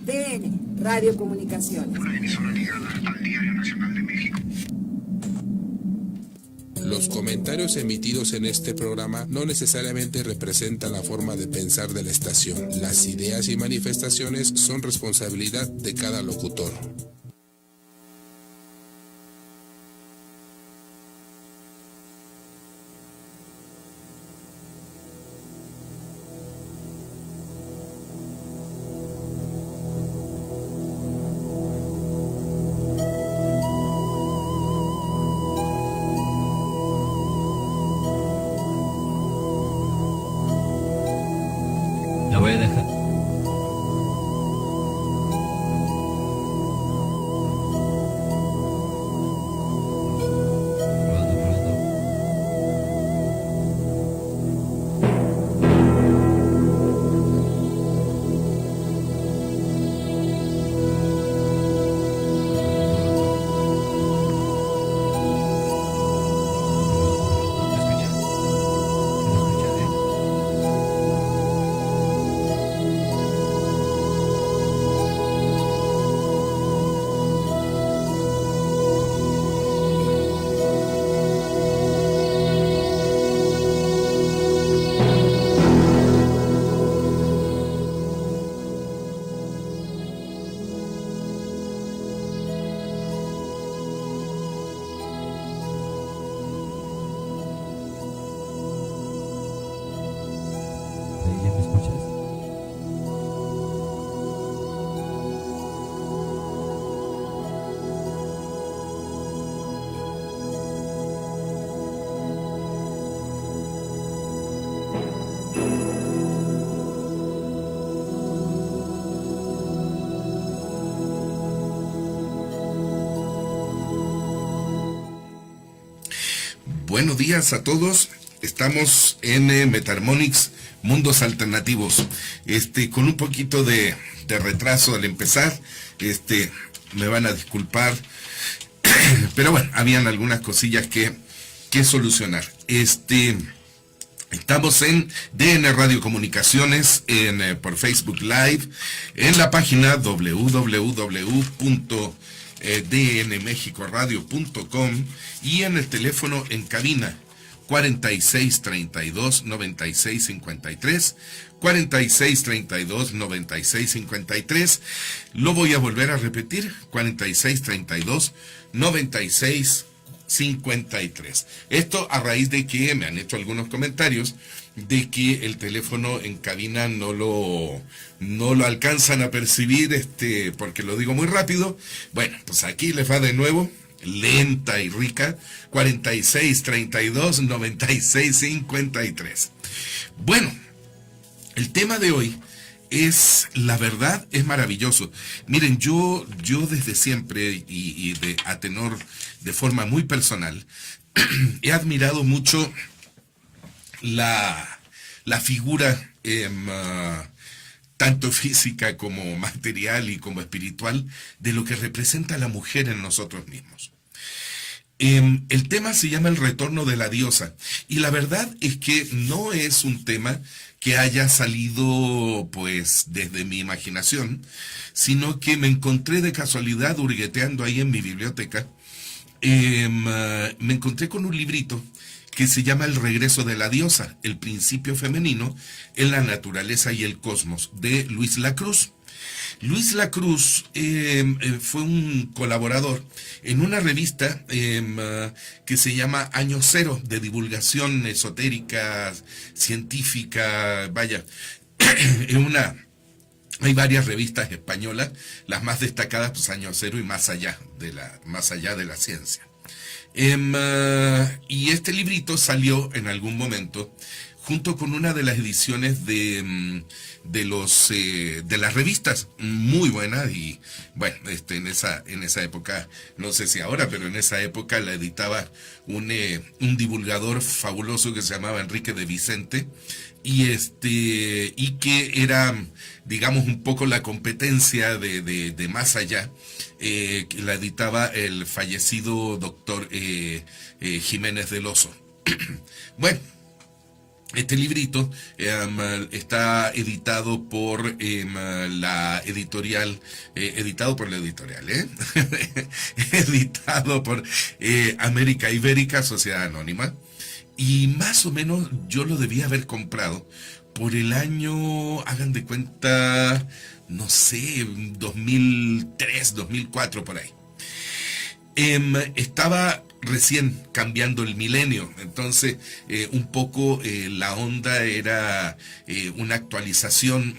DN Radio Comunicaciones. Una emisora ligada al Diario Nacional de México. Los comentarios emitidos en este programa no necesariamente representan la forma de pensar de la estación. Las ideas y manifestaciones son responsabilidad de cada locutor. La voy a dejar. ¿Ya me escuchas? Buenos días a todos. Estamos en Metarmonics, Mundos Alternativos. Con un poquito de retraso al empezar. Me van a disculpar. Pero bueno, habían algunas cosillas que solucionar. Estamos en DN Radio Comunicaciones, por Facebook Live, en la página www.dnmexicoradio.com y en el teléfono en cabina 4632-9653, 4632-9653. Lo voy a volver a repetir, 4632-9653. Esto a raíz de que me han hecho algunos comentarios de que el teléfono en cabina no lo alcanzan a percibir, porque lo digo muy rápido. Bueno, pues aquí les va de nuevo, lenta y rica, 4632-9653. Bueno, el tema de hoy es, la verdad, es maravilloso. Miren, yo desde siempre y a tenor de forma muy personal, he admirado mucho la figura, tanto física como material y como espiritual, de lo que representa la mujer en nosotros mismos. El tema se llama El Retorno de la Diosa, y la verdad es que no es un tema que haya salido pues desde mi imaginación, sino que me encontré de casualidad hurgueteando ahí en mi biblioteca. Me encontré con un librito que se llama El Regreso de la Diosa, el principio femenino en la naturaleza y el cosmos, de Luis Lacruz. Luis Lacruz fue un colaborador en una revista que se llama Año Cero, de divulgación esotérica, científica, vaya, hay varias revistas españolas, las más destacadas, pues Año Cero y Más allá de la ciencia. Y este librito salió en algún momento junto con una de las ediciones de las revistas, muy buena. Y bueno, en esa época, no sé si ahora, pero en esa época la editaba un divulgador fabuloso que se llamaba Enrique de Vicente, y que era, digamos, un poco la competencia de Más allá, que la editaba el fallecido doctor Jiménez del Oso. Bueno, Este librito está editado por la editorial, editado por América Ibérica, Sociedad Anónima, y más o menos yo lo debía haber comprado por el año, hagan de cuenta, no sé, 2003, 2004, por ahí. Estaba recién cambiando el milenio, entonces un poco la onda era una actualización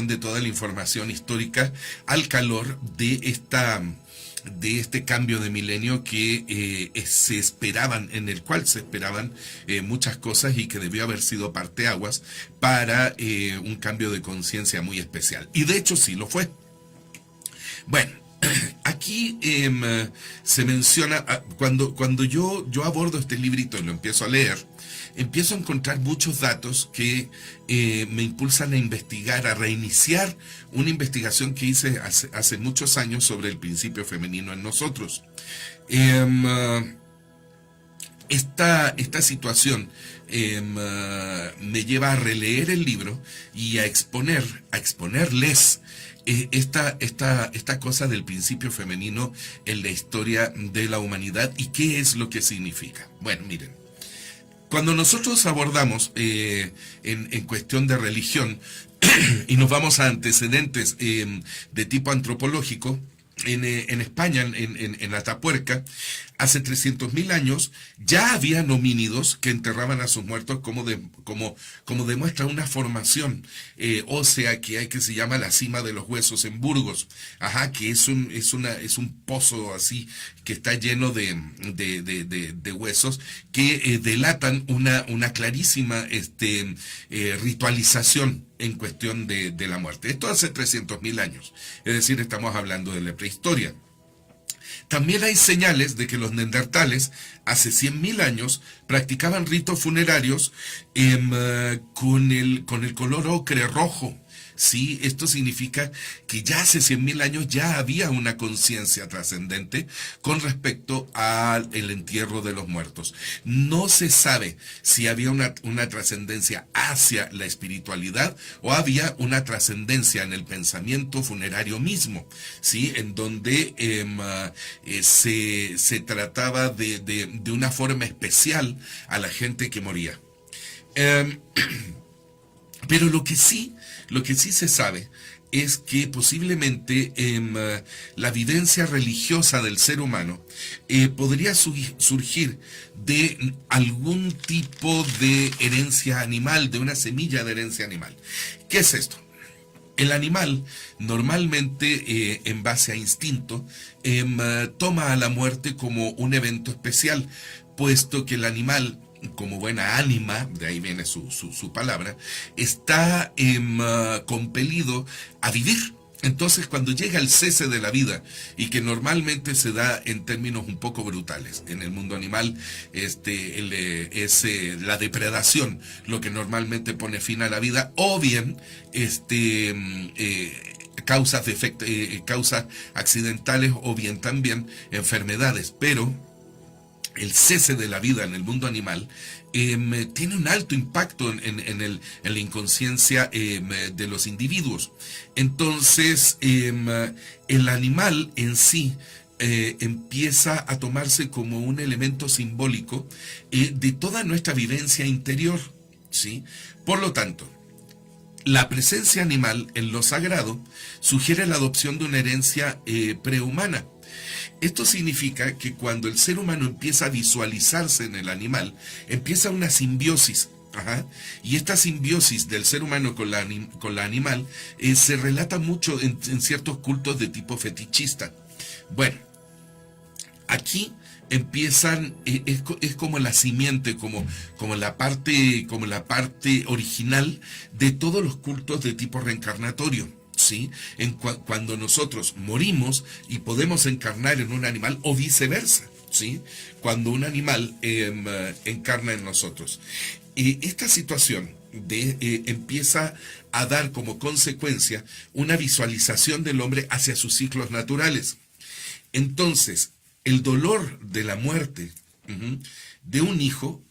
de toda la información histórica al calor de este cambio de milenio que se esperaban, en el cual se esperaban muchas cosas y que debió haber sido parteaguas para un cambio de conciencia muy especial. Y de hecho sí lo fue. Bueno, aquí se menciona, cuando yo abordo este librito y lo empiezo a leer, empiezo a encontrar muchos datos que me impulsan a investigar, a reiniciar una investigación que hice hace muchos años sobre el principio femenino en nosotros. Esta situación me lleva a releer el libro y a exponerles esta cosa del principio femenino en la historia de la humanidad y qué es lo que significa. Bueno, miren, cuando nosotros abordamos en cuestión de religión y nos vamos a antecedentes de tipo antropológico, en España, en Atapuerca, hace 300.000 años, ya habían homínidos que enterraban a sus muertos como demuestra una formación ósea que hay, que se llama la cima de los huesos en Burgos, que es un pozo así que está lleno de huesos que delatan una clarísima ritualización en cuestión de la muerte. Esto hace 300.000 años, es decir, estamos hablando de la prehistoria. También hay señales de que los neandertales hace 100.000 años practicaban ritos funerarios con el color ocre rojo. Sí, esto significa que ya hace 100.000 años ya había una conciencia trascendente con respecto al entierro de los muertos. No se sabe si había una trascendencia hacia la espiritualidad o había una trascendencia en el pensamiento funerario mismo, ¿sí? En donde se trataba de una forma especial a la gente que moría. Pero lo que sí se sabe es que posiblemente la vivencia religiosa del ser humano podría surgir de algún tipo de herencia animal, de una semilla de herencia animal. ¿Qué es esto? El animal normalmente, en base a instinto, toma a la muerte como un evento especial, puesto que el animal, como buena ánima, de ahí viene su palabra, está compelido a vivir. Entonces, cuando llega el cese de la vida, y que normalmente se da en términos un poco brutales, en el mundo animal es la depredación lo que normalmente pone fin a la vida, o bien causas accidentales, o bien también enfermedades, pero el cese de la vida en el mundo animal tiene un alto impacto en la inconsciencia de los individuos. Entonces, el animal en sí empieza a tomarse como un elemento simbólico de toda nuestra vivencia interior, ¿sí? Por lo tanto, la presencia animal en lo sagrado sugiere la adopción de una herencia prehumana. Esto significa que cuando el ser humano empieza a visualizarse en el animal, empieza una simbiosis. Y esta simbiosis del ser humano con la animal se relata mucho en ciertos cultos de tipo fetichista. Bueno, aquí empiezan, es como la simiente, como la parte original de todos los cultos de tipo reencarnatorio. ¿Sí? Cuando nosotros morimos y podemos encarnar en un animal, o viceversa, ¿sí? Cuando un animal encarna en nosotros. Esta situación empieza a dar como consecuencia una visualización del hombre hacia sus ciclos naturales. Entonces, el dolor de la muerte de un hijo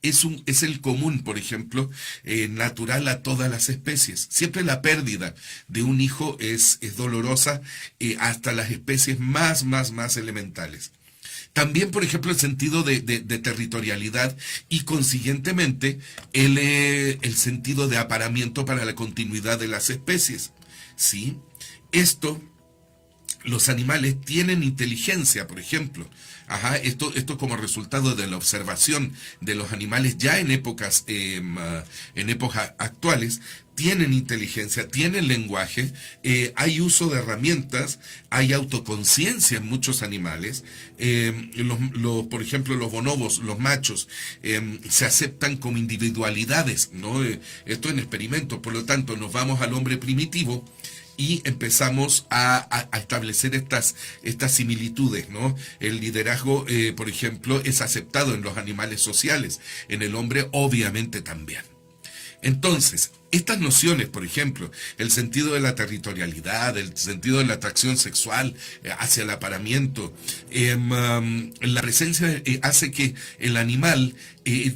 es el común, por ejemplo, natural a todas las especies. Siempre la pérdida de un hijo es dolorosa hasta las especies más elementales. También, por ejemplo, el sentido de territorialidad y, consiguientemente, el sentido de apareamiento para la continuidad de las especies. ¿Sí? Los animales tienen inteligencia, por ejemplo. Esto como resultado de la observación de los animales ya en épocas actuales, tienen inteligencia, tienen lenguaje, hay uso de herramientas, hay autoconciencia en muchos animales. Por ejemplo, los bonobos, los machos, se aceptan como individualidades, ¿no? Esto en experimento, por lo tanto, nos vamos al hombre primitivo y empezamos a establecer estas similitudes, ¿no? El liderazgo, por ejemplo, es aceptado en los animales sociales, en el hombre obviamente también. Entonces, estas nociones, por ejemplo, el sentido de la territorialidad, el sentido de la atracción sexual hacia el apareamiento, la presencia hace que el animal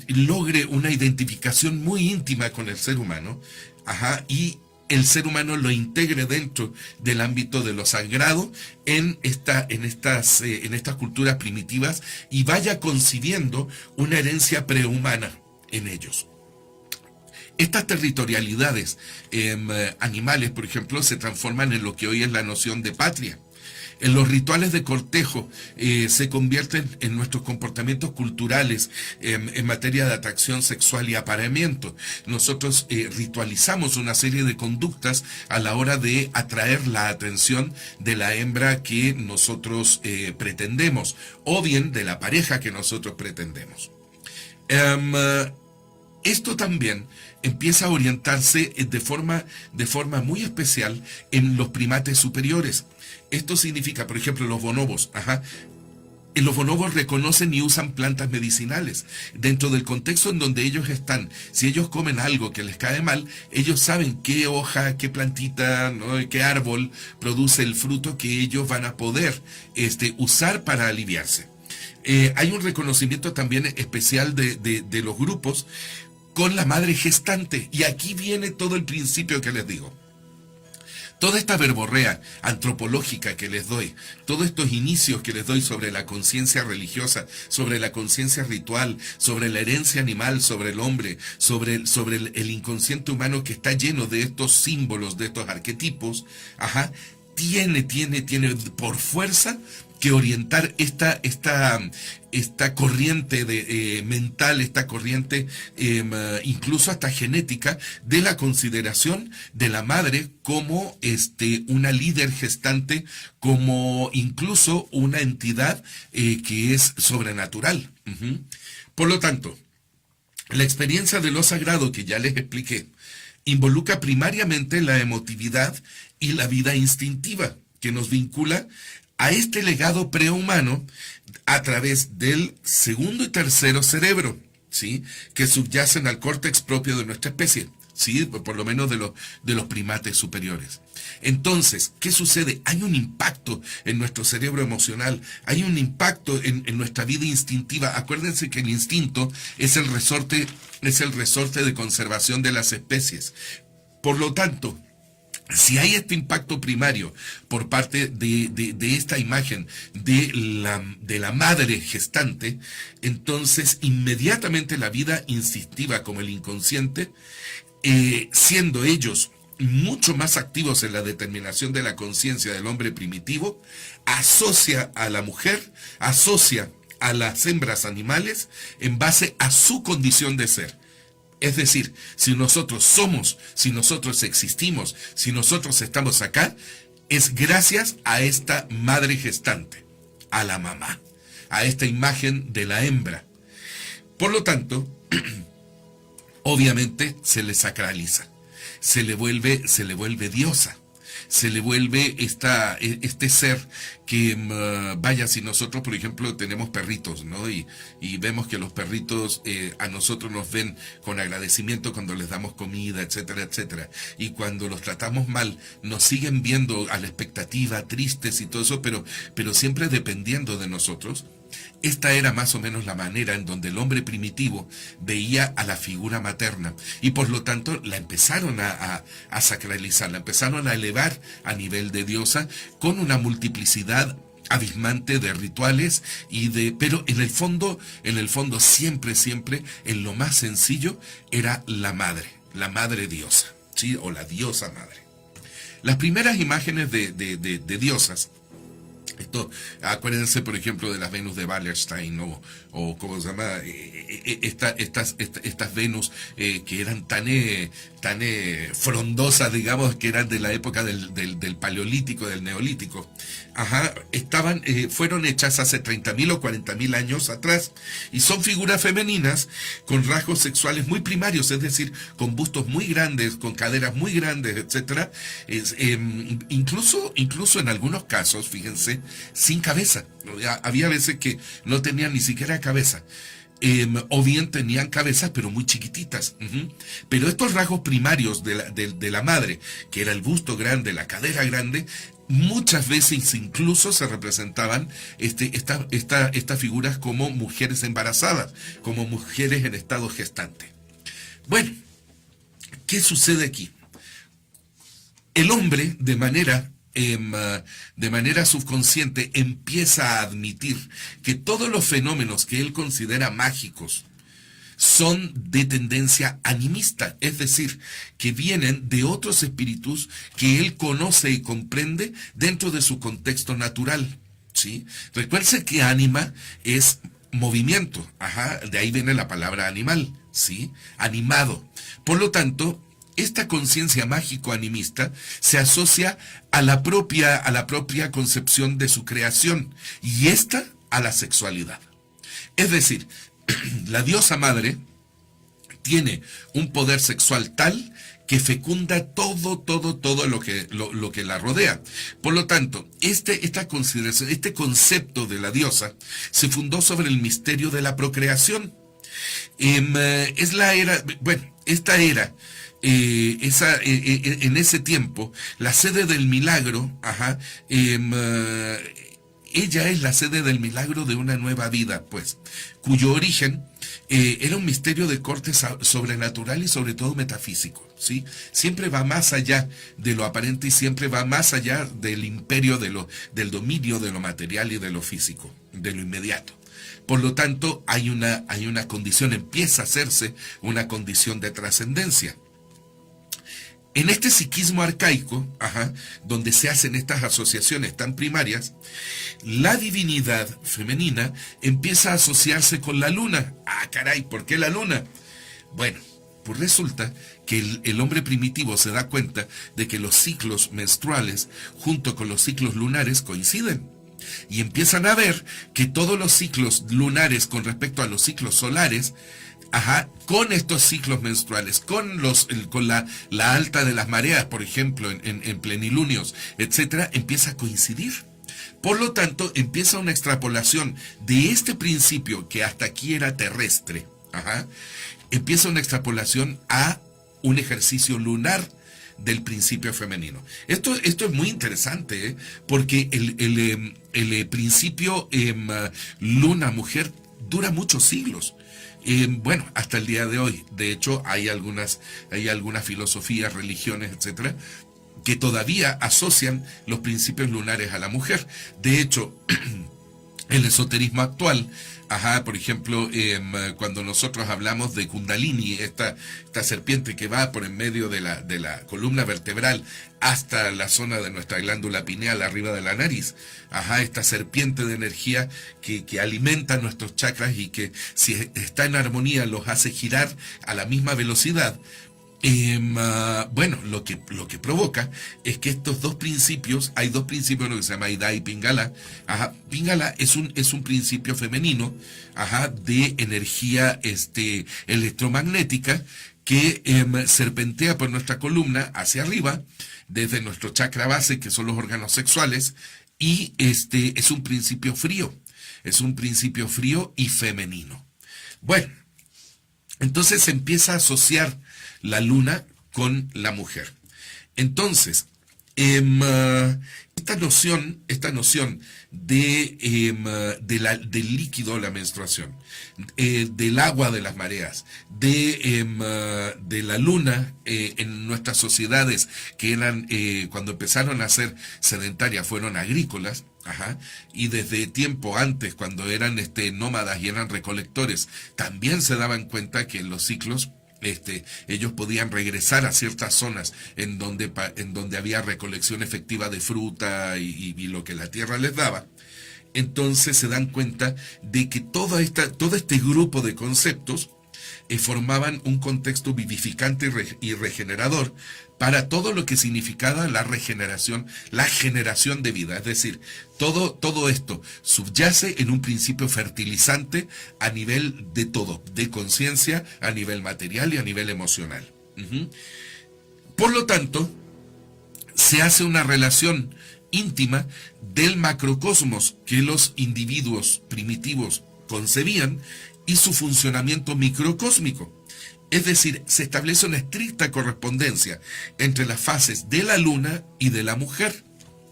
logre una identificación muy íntima con el ser humano, y el ser humano lo integre dentro del ámbito de lo sagrado en estas culturas primitivas y vaya concibiendo una herencia prehumana en ellos. Estas territorialidades animales, por ejemplo, se transforman en lo que hoy es la noción de patria. En los rituales de cortejo se convierten en nuestros comportamientos culturales en materia de atracción sexual y apareamiento. Nosotros ritualizamos una serie de conductas a la hora de atraer la atención de la hembra que nosotros pretendemos, o bien de la pareja que nosotros pretendemos. Esto también empieza a orientarse de forma muy especial en los primates superiores. Esto significa, por ejemplo, los bonobos. Los bonobos reconocen y usan plantas medicinales. Dentro del contexto en donde ellos están, si ellos comen algo que les cae mal, ellos saben qué hoja, qué plantita, ¿no?, qué árbol produce el fruto que ellos van a poder usar para aliviarse. Hay un reconocimiento también especial de los grupos con la madre gestante. Y aquí viene todo el principio que les digo. Toda esta verborrea antropológica que les doy, todos estos inicios que les doy sobre la conciencia religiosa, sobre la conciencia ritual, sobre la herencia animal, sobre el hombre, sobre el inconsciente humano que está lleno de estos símbolos, de estos arquetipos, tiene por fuerza que orientar esta corriente mental, esta corriente incluso hasta genética de la consideración de la madre como una líder gestante, como incluso una entidad que es sobrenatural. Por lo tanto, la experiencia de lo sagrado que ya les expliqué involucra primariamente la emotividad y la vida instintiva que nos vincula a este legado prehumano a través del segundo y tercero cerebro, ¿sí?, que subyacen al córtex propio de nuestra especie, ¿sí?, por lo menos de los primates superiores. Entonces, ¿qué sucede? Hay un impacto en nuestro cerebro emocional, hay un impacto en nuestra vida instintiva. Acuérdense que el instinto es el resorte de conservación de las especies. Por lo tanto, si hay este impacto primario por parte de esta imagen de la madre gestante, entonces inmediatamente la vida instintiva como el inconsciente, siendo ellos mucho más activos en la determinación de la conciencia del hombre primitivo, asocia a la mujer, asocia a las hembras animales en base a su condición de ser. Es decir, si nosotros somos, si nosotros existimos, si nosotros estamos acá, es gracias a esta madre gestante, a la mamá, a esta imagen de la hembra. Por lo tanto, obviamente se le sacraliza, se le vuelve diosa, se le vuelve este ser que, vaya, si nosotros, por ejemplo, tenemos perritos, ¿no? Y vemos que los perritos a nosotros nos ven con agradecimiento cuando les damos comida, etcétera, etcétera. Y cuando los tratamos mal, nos siguen viendo a la expectativa, tristes y todo eso, pero siempre dependiendo de nosotros. Esta era más o menos la manera en donde el hombre primitivo veía a la figura materna y por lo tanto la empezaron a sacralizar, la empezaron a elevar a nivel de diosa con una multiplicidad abismante de rituales pero en el fondo siempre, en lo más sencillo era la madre diosa, ¿sí? O la diosa madre. Las primeras imágenes de diosas, acuérdense por ejemplo de las Venus de Wallerstein o ¿cómo se llama? Estas Venus que eran tan frondosas, digamos, que eran de la época del Paleolítico, del Neolítico. Fueron hechas hace 30.000 o 40.000 años atrás y son figuras femeninas con rasgos sexuales muy primarios, es decir, con bustos muy grandes, con caderas muy grandes, etcétera. Incluso en algunos casos, fíjense, sin cabeza. Había veces que no tenían ni siquiera cabeza. O bien tenían cabezas pero muy chiquititas. Pero estos rasgos primarios de la madre, que era el busto grande, la cadera grande, muchas veces incluso se representaban estas figuras como mujeres embarazadas, como mujeres en estado gestante. Bueno, ¿qué sucede aquí? El hombre, de manera subconsciente, empieza a admitir que todos los fenómenos que él considera mágicos son de tendencia animista, es decir, que vienen de otros espíritus que él conoce y comprende dentro de su contexto natural, ¿sí? Recuerden que ánima es movimiento, de ahí viene la palabra animal, ¿sí? Animado. Por lo tanto, esta conciencia mágico-animista se asocia a la propia concepción de su creación y esta a la sexualidad. Es decir, la diosa madre tiene un poder sexual tal que fecunda todo lo que la rodea. Por lo tanto, esta consideración, este concepto de la diosa se fundó sobre el misterio de la procreación. Es la era, bueno, esta era, en ese tiempo, la sede del milagro, ella es la sede del milagro de una nueva vida, pues, cuyo origen era un misterio de corte sobrenatural y sobre todo metafísico, ¿sí? Siempre va más allá de lo aparente y siempre va más allá del imperio del dominio de lo material y de lo físico, de lo inmediato. Por lo tanto, hay una condición, empieza a hacerse una condición de trascendencia. En este psiquismo arcaico, donde se hacen estas asociaciones tan primarias, la divinidad femenina empieza a asociarse con la luna. Ah, caray, ¿por qué la luna? Bueno, pues resulta que el hombre primitivo se da cuenta de que los ciclos menstruales junto con los ciclos lunares coinciden. Y empiezan a ver que todos los ciclos lunares con respecto a los ciclos solares, con estos ciclos menstruales, con la alta de las mareas, por ejemplo, en plenilunios, etcétera, empieza a coincidir. Por lo tanto, empieza una extrapolación de este principio que hasta aquí era terrestre, empieza una extrapolación a un ejercicio lunar del principio femenino. Esto es muy interesante, porque el principio luna-mujer dura muchos siglos. Bueno, hasta el día de hoy. De hecho, hay algunas filosofías, religiones, etcétera, que todavía asocian los principios lunares a la mujer. De hecho, el esoterismo actual, por ejemplo, cuando nosotros hablamos de Kundalini, esta serpiente que va por en medio de la columna vertebral hasta la zona de nuestra glándula pineal arriba de la nariz, esta serpiente de energía que alimenta nuestros chakras y que si está en armonía los hace girar a la misma velocidad. Bueno, lo que provoca es que estos dos principios, hay dos principios, lo que se llama Ida y Pingala. Pingala es un principio femenino, de energía electromagnética que serpentea por nuestra columna hacia arriba, desde nuestro chakra base, que son los órganos sexuales, y es un principio frío y femenino. Bueno, entonces se empieza a asociar la luna con la mujer. Entonces, Esta noción del líquido, la menstruación, del agua de las mareas, de la luna en nuestras sociedades que eran, cuando empezaron a ser sedentarias, fueron agrícolas. Ajá. Y desde tiempo antes, cuando eran nómadas y eran recolectores, también se daban cuenta que en los ciclos ellos podían regresar a ciertas zonas en donde había recolección efectiva de fruta y lo que la tierra les daba. Entonces se dan cuenta de que todo este grupo de conceptos formaban un contexto vivificante y regenerador para todo lo que significaba la regeneración, la generación de vida. Es decir, todo esto subyace en un principio fertilizante a nivel de todo, de conciencia, a nivel material y a nivel emocional. Por lo tanto, se hace una relación íntima del macrocosmos que los individuos primitivos concebían y su funcionamiento microcósmico. Es decir, se establece una estricta correspondencia entre las fases de la luna y de la mujer.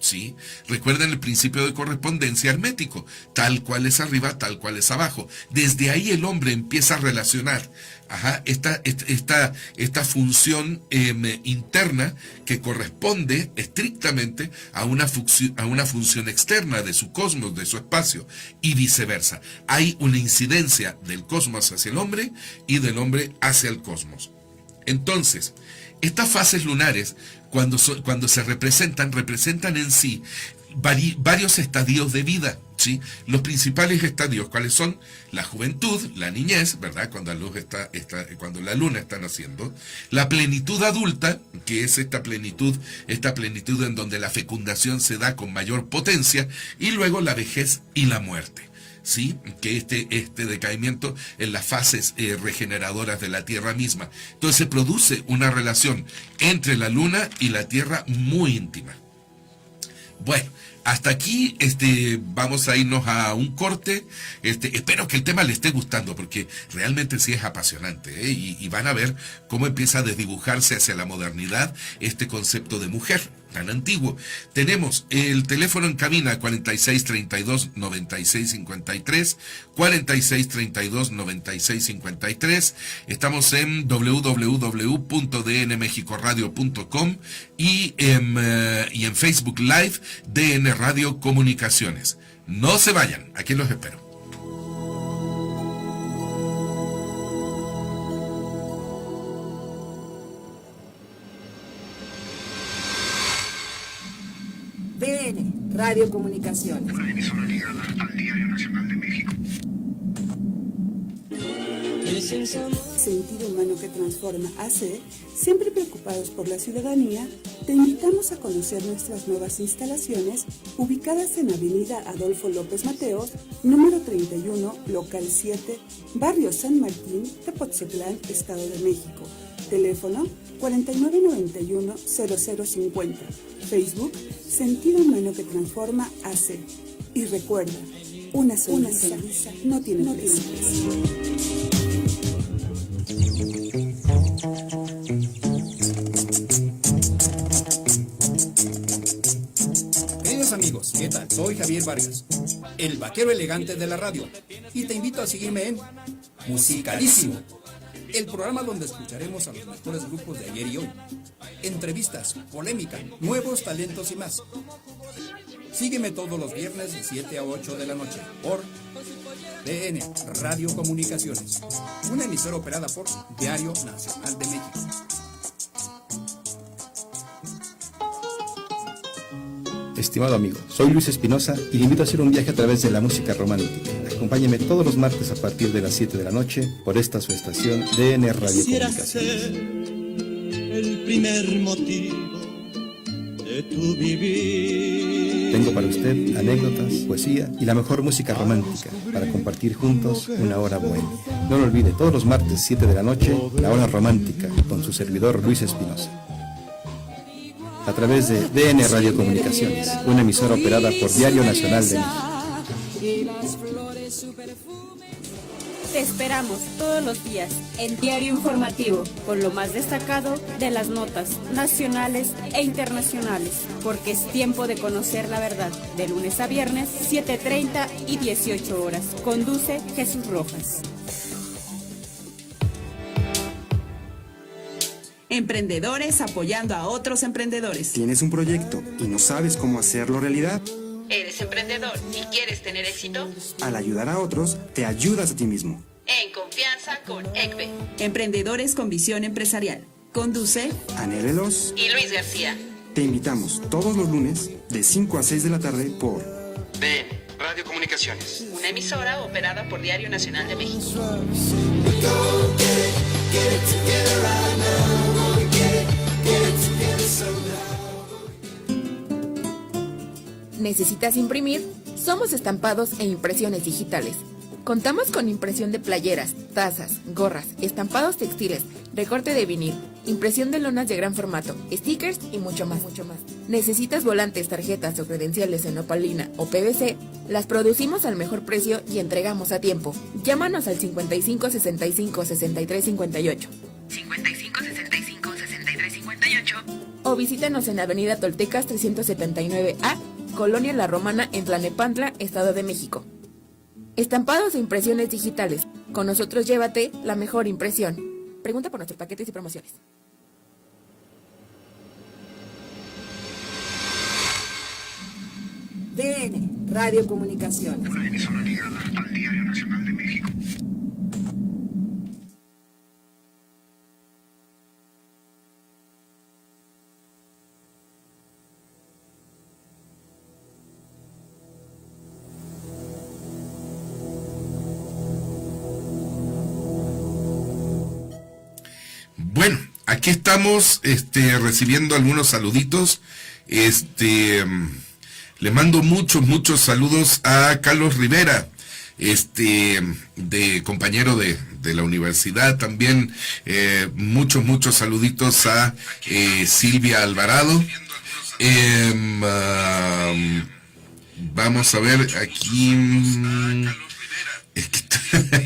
¿Sí? Recuerden el principio de correspondencia hermético, tal cual es arriba, tal cual es abajo. Desde ahí el hombre empieza a relacionar esta función interna que corresponde estrictamente a una función externa de su cosmos, de su espacio, y viceversa. Hay una incidencia del cosmos hacia el hombre y del hombre hacia el cosmos. Entonces, estas fases lunares, cuando se representan en sí varios estadios de vida, ¿sí? Los principales estadios, ¿cuáles son? La juventud, la niñez, ¿verdad? Cuando la luna está naciendo. La plenitud adulta, que es esta plenitud en donde la fecundación se da con mayor potencia, y luego la vejez y la muerte. ¿Sí? Que este decaimiento en las fases regeneradoras de la Tierra misma. Entonces se produce una relación entre la Luna y la Tierra muy íntima. Bueno, hasta aquí vamos a irnos a un corte. Espero que el tema le esté gustando, porque realmente sí es apasionante, y van a ver cómo empieza a desdibujarse hacia la modernidad este concepto de mujer tan antiguo. Tenemos el teléfono en cabina 4632-9653, 4632-9653. Estamos en www.dnmexicoradio.com y en Facebook Live DN Radio Comunicaciones. No se vayan, aquí los espero. DN Radio Comunicaciones. Una emisora ligada al Diario Nacional de México. Sentido Humano que Transforma AC, siempre preocupados por la ciudadanía, te invitamos a conocer nuestras nuevas instalaciones ubicadas en Avenida Adolfo López Mateos, número 31, local 7, Barrio San Martín, Tepotzotlán, Estado de México. Teléfono 4991-0050. Facebook Sentido Humano que Transforma AC. Y recuerda, una sonrisa no tiene precio. Queridos amigos, ¿qué tal? Soy Javier Vargas, el vaquero elegante de la radio, y te invito a seguirme en Musicalísimo, el programa donde escucharemos a los mejores grupos de ayer y hoy, entrevistas, polémica, nuevos talentos y más. Sígueme todos los viernes de 7 a 8 de la noche por DN Radio Comunicaciones, una emisora operada por Diario Nacional de México. Estimado amigo, soy Luis Espinosa y le invito a hacer un viaje a través de la música romántica. Acompáñeme todos los martes a partir de las 7 de la noche por esta su estación DN Radio Comunicaciones. El primer motivo de tu vivir. Tengo para usted anécdotas, poesía y la mejor música romántica para compartir juntos una hora buena. No lo olvide, todos los martes 7 de la noche, la hora romántica con su servidor Luis Espinosa. A través de DN Radio Comunicaciones, una emisora operada por Diario Nacional de México. Te esperamos todos los días en Diario Informativo con lo más destacado de las notas nacionales e internacionales, porque es tiempo de conocer la verdad. De lunes a viernes, 7:30 y 18 horas. Conduce Jesús Rojas. Emprendedores apoyando a otros emprendedores. ¿Tienes un proyecto y no sabes cómo hacerlo realidad? ¿Eres emprendedor y quieres tener éxito? Al ayudar a otros, te ayudas a ti mismo. En confianza con ECBE. Emprendedores con visión empresarial. Conduce Anel Veloz y Luis García. Te invitamos todos los lunes de 5 a 6 de la tarde por DN Radio Comunicaciones. Una emisora operada por Diario Nacional de México. ¿Necesitas imprimir? Somos Estampados e Impresiones Digitales. Contamos con impresión de playeras, tazas, gorras, estampados textiles, recorte de vinil, impresión de lonas de gran formato, stickers y mucho más. ¿Necesitas volantes, tarjetas o credenciales en opalina o PVC? Las producimos al mejor precio y entregamos a tiempo. Llámanos al 55 65 63 58. 55 65 63 58. O visítanos en Avenida Toltecas 379A, Colonia La Romana, en Tlalnepantla, Estado de México. Estampados e Impresiones Digitales. Con nosotros llévate la mejor impresión. Pregunta por nuestros paquetes y promociones. DN Radio Comunicaciones. Una emisora ligada al Diario Nacional de México. Bueno, aquí estamos recibiendo algunos saluditos. Le mando muchos saludos a Carlos Rivera, de compañero de la universidad. También muchos saluditos a Silvia Alvarado. Vamos a ver aquí. Es que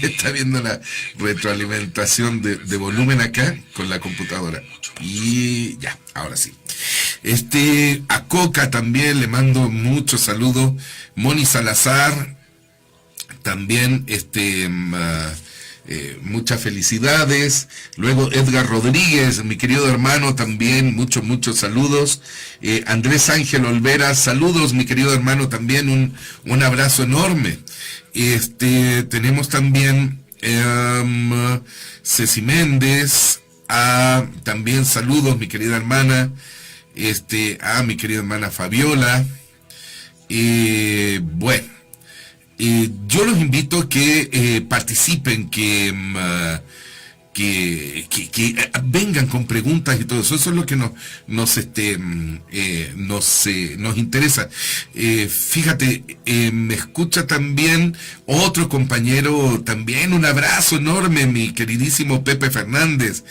está viendo la retroalimentación de volumen acá con la computadora. Y ya, ahora sí. A Coca también le mando muchos saludos. Moni Salazar también, muchas felicidades. Luego Edgar Rodríguez, mi querido hermano, también muchos saludos. Andrés Ángel Olvera, saludos, mi querido hermano, también un abrazo enorme. Tenemos también Ceci Méndez, también saludos, mi querida hermana, a mi querida hermana Fabiola. Bueno, yo los invito a que participen, que vengan con preguntas y todo eso. Eso es lo que nos interesa. Fíjate, me escucha también otro compañero, también un abrazo enorme, mi queridísimo Pepe Fernández.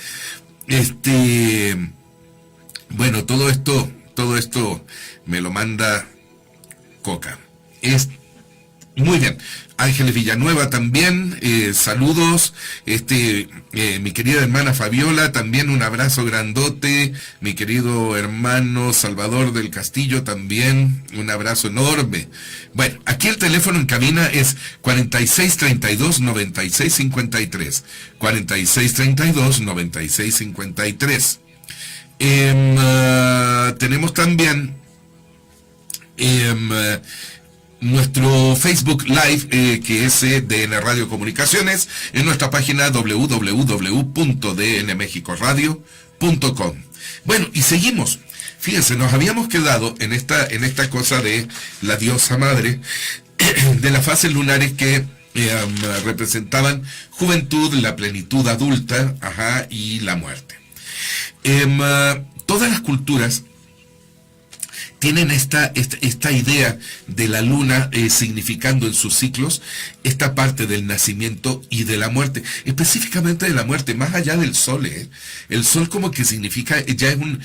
Bueno, todo esto me lo manda Coca. Muy bien. Ángeles Villanueva también, saludos. Mi querida hermana Fabiola, también un abrazo grandote. Mi querido hermano Salvador del Castillo, también un abrazo enorme. Bueno, aquí el teléfono en cabina es 4632-9653. 4632-9653. Tenemos también nuestro Facebook Live, que es DN Radio Comunicaciones, en nuestra página www.dnmexicoradio.com. Bueno, y seguimos. Fíjense, nos habíamos quedado en esta cosa de la diosa madre, de las fases lunares que representaban juventud, la plenitud adulta, y la muerte. Todas las culturas tienen esta idea de la luna significando en sus ciclos esta parte del nacimiento y de la muerte, específicamente de la muerte, más allá del sol. El sol como que significa, ya es un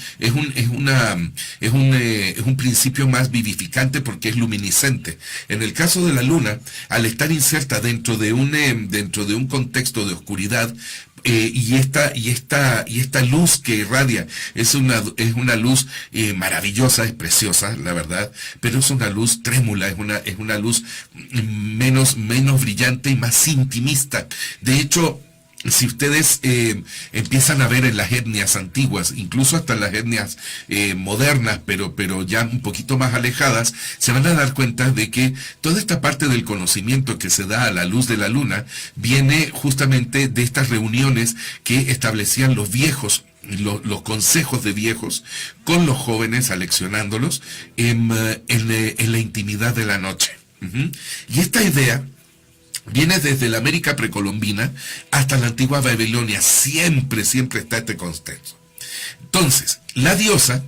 principio más vivificante porque es luminiscente. En el caso de la luna, al estar inserta dentro de un contexto de oscuridad, y esta luz que irradia es una luz maravillosa, es preciosa, la verdad, pero es una luz trémula, es una luz menos brillante y más intimista. De hecho, si ustedes empiezan a ver en las etnias antiguas, incluso hasta en las etnias modernas, pero ya un poquito más alejadas, se van a dar cuenta de que toda esta parte del conocimiento que se da a la luz de la luna viene justamente de estas reuniones que establecían los viejos, los consejos de viejos con los jóvenes, aleccionándolos en la intimidad de la noche. Y esta idea viene desde la América precolombina hasta la antigua Babilonia. Siempre está este contexto. Entonces, la diosa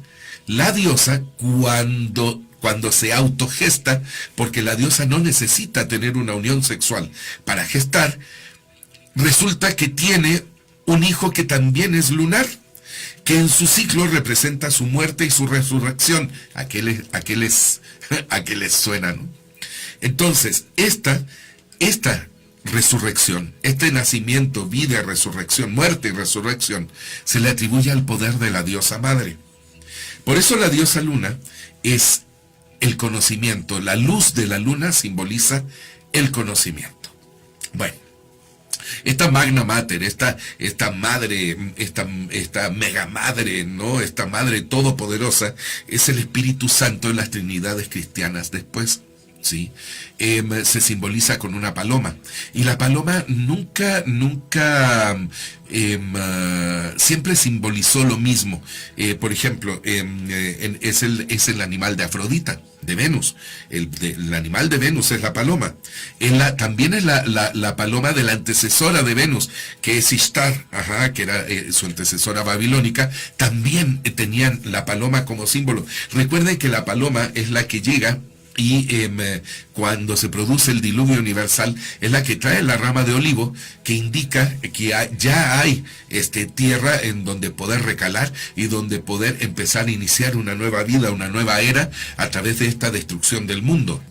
cuando se autogesta, porque la diosa no necesita tener una unión sexual para gestar, resulta que tiene un hijo que también es lunar, que en su ciclo representa su muerte y su resurrección. ¿A qué les suena, no? Entonces, esta resurrección, este nacimiento, vida, resurrección, muerte y resurrección, se le atribuye al poder de la diosa madre. Por eso la diosa luna es el conocimiento. La luz de la luna simboliza el conocimiento. Bueno, esta magna mater, esta madre, esta mega madre, ¿no? Esta madre todopoderosa es el Espíritu Santo en las Trinidades cristianas después. ¿Sí? Se simboliza con una paloma, y la paloma nunca siempre simbolizó lo mismo. Por ejemplo, es el animal de Afrodita, de Venus. El animal de Venus es la paloma. También es la paloma de la antecesora de Venus, que es Ishtar, que era su antecesora babilónica. También tenían la paloma como símbolo. Recuerden que la paloma es la que llega y cuando se produce el diluvio universal, es la que trae la rama de olivo, que indica que ya hay tierra en donde poder recalar y donde poder empezar a iniciar una nueva vida, una nueva era a través de esta destrucción del mundo.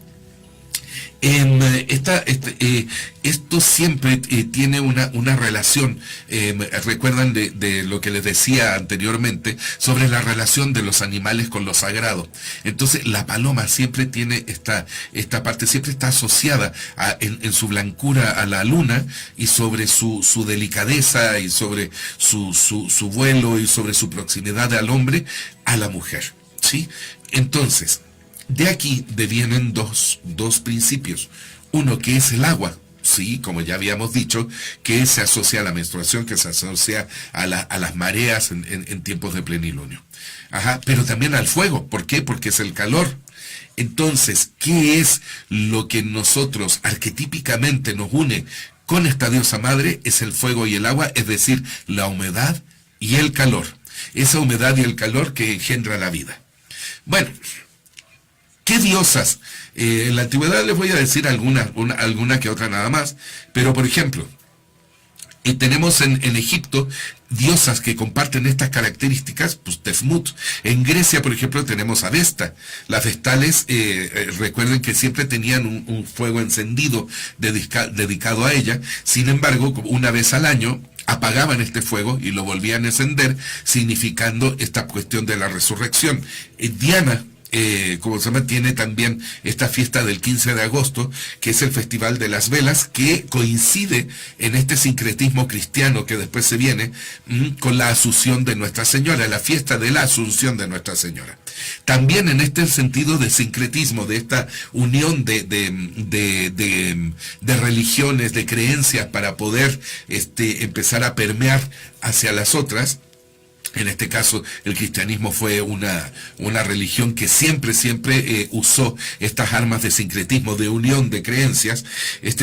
Esto siempre tiene una relación. Recuerdan de lo que les decía anteriormente sobre la relación de los animales con lo sagrado. Entonces la paloma siempre tiene esta parte, siempre está asociada en su blancura a la luna, y sobre su delicadeza y sobre su vuelo y sobre su proximidad al hombre, a la mujer, ¿sí? Entonces, de aquí devienen dos principios. Uno, que es el agua, sí, como ya habíamos dicho, que se asocia a la menstruación, que se asocia a las mareas en tiempos de plenilunio. Pero también al fuego. ¿Por qué? Porque es el calor. Entonces, ¿qué es lo que nosotros arquetípicamente nos une con esta diosa madre? Es el fuego y el agua, es decir, la humedad y el calor. Esa humedad y el calor que engendra la vida. Bueno, ¿qué diosas? En la antigüedad les voy a decir alguna que otra nada más, pero por ejemplo, tenemos en Egipto diosas que comparten estas características, pues Tefmut. En Grecia, por ejemplo, tenemos a Vesta. Las vestales, recuerden que siempre tenían un fuego encendido dedicado a ella. Sin embargo, una vez al año apagaban este fuego y lo volvían a encender, significando esta cuestión de la resurrección. Diana, como se llama, tiene también esta fiesta del 15 de agosto, que es el Festival de las Velas, que coincide en este sincretismo cristiano que después se viene con la Asunción de Nuestra Señora, la fiesta de la Asunción de Nuestra Señora. También en este sentido de sincretismo, de esta unión de religiones, de creencias, para poder empezar a permear hacia las otras, En este caso, el cristianismo fue una religión que siempre usó estas armas de sincretismo, de unión de creencias.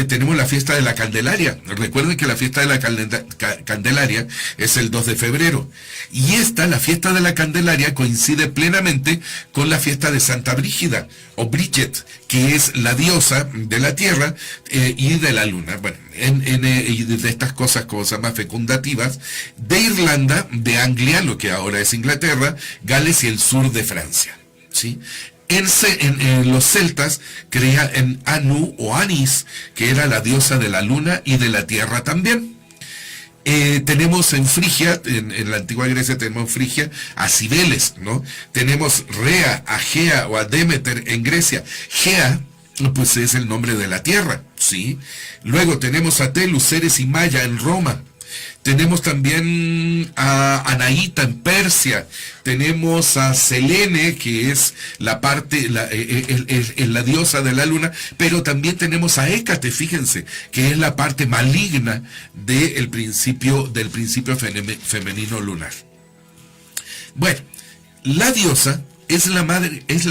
Tenemos la fiesta de la Candelaria. Recuerden que la fiesta de la Candelaria es el 2 de febrero. Y la fiesta de la Candelaria, coincide plenamente con la fiesta de Santa Brígida, o Bridget, que es la diosa de la tierra y de la luna. Bueno, y de estas cosas, como se llama, fecundativas, de Irlanda, de Anglia, lo que ahora es Inglaterra, Gales y el sur de Francia, ¿sí? En los celtas creía en Anu o Anis, que era la diosa de la luna y de la tierra también. Tenemos en Frigia, en la antigua Grecia tenemos Frigia a Cibeles, ¿no? Tenemos Rea, a Gea o a Demeter en Grecia. Gea, pues es el nombre de la tierra, ¿sí? Luego tenemos a Telus, Ceres y Maya en Roma. Tenemos también a Anaíta en Persia. Tenemos a Selene, que es la diosa de la luna. Pero también tenemos a Hécate, fíjense, que es la parte maligna del principio femenino lunar. Bueno, la diosa es la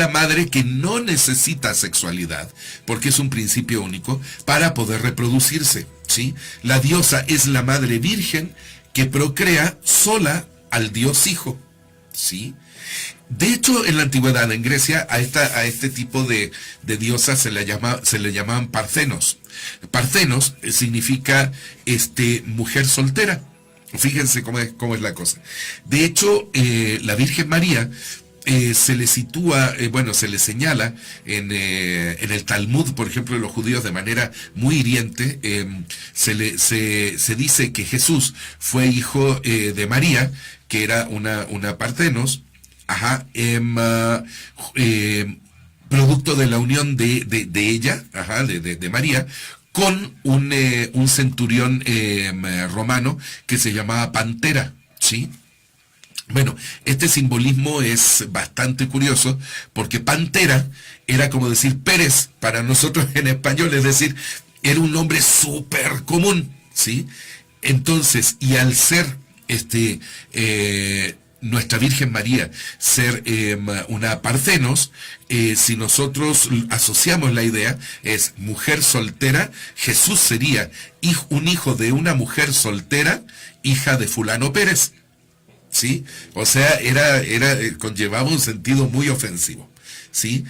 madre que no necesita sexualidad, porque es un principio único, para poder reproducirse, ¿sí? La diosa es la madre virgen que procrea sola al Dios Hijo, ¿sí? De hecho, en la antigüedad, en Grecia, a este tipo de diosas se le llamaban parthenos. Parthenos significa mujer soltera. Fíjense cómo es la cosa. De hecho, la Virgen María se le sitúa, se le señala en el Talmud, por ejemplo, de los judíos, de manera muy hiriente. Se dice que Jesús fue hijo de María, que era una parthenos, producto de la unión de ella, de María, con un centurión romano que se llamaba Pantera, ¿sí? Bueno, este simbolismo es bastante curioso, porque Pantera era como decir Pérez para nosotros en español, es decir, era un nombre súper común, ¿sí? Entonces, y al ser nuestra Virgen María ser una parthenos, si nosotros asociamos la idea, es mujer soltera, Jesús sería un hijo de una mujer soltera, hija de fulano Pérez, ¿sí? O sea, conllevaba un sentido muy ofensivo, ¿sí?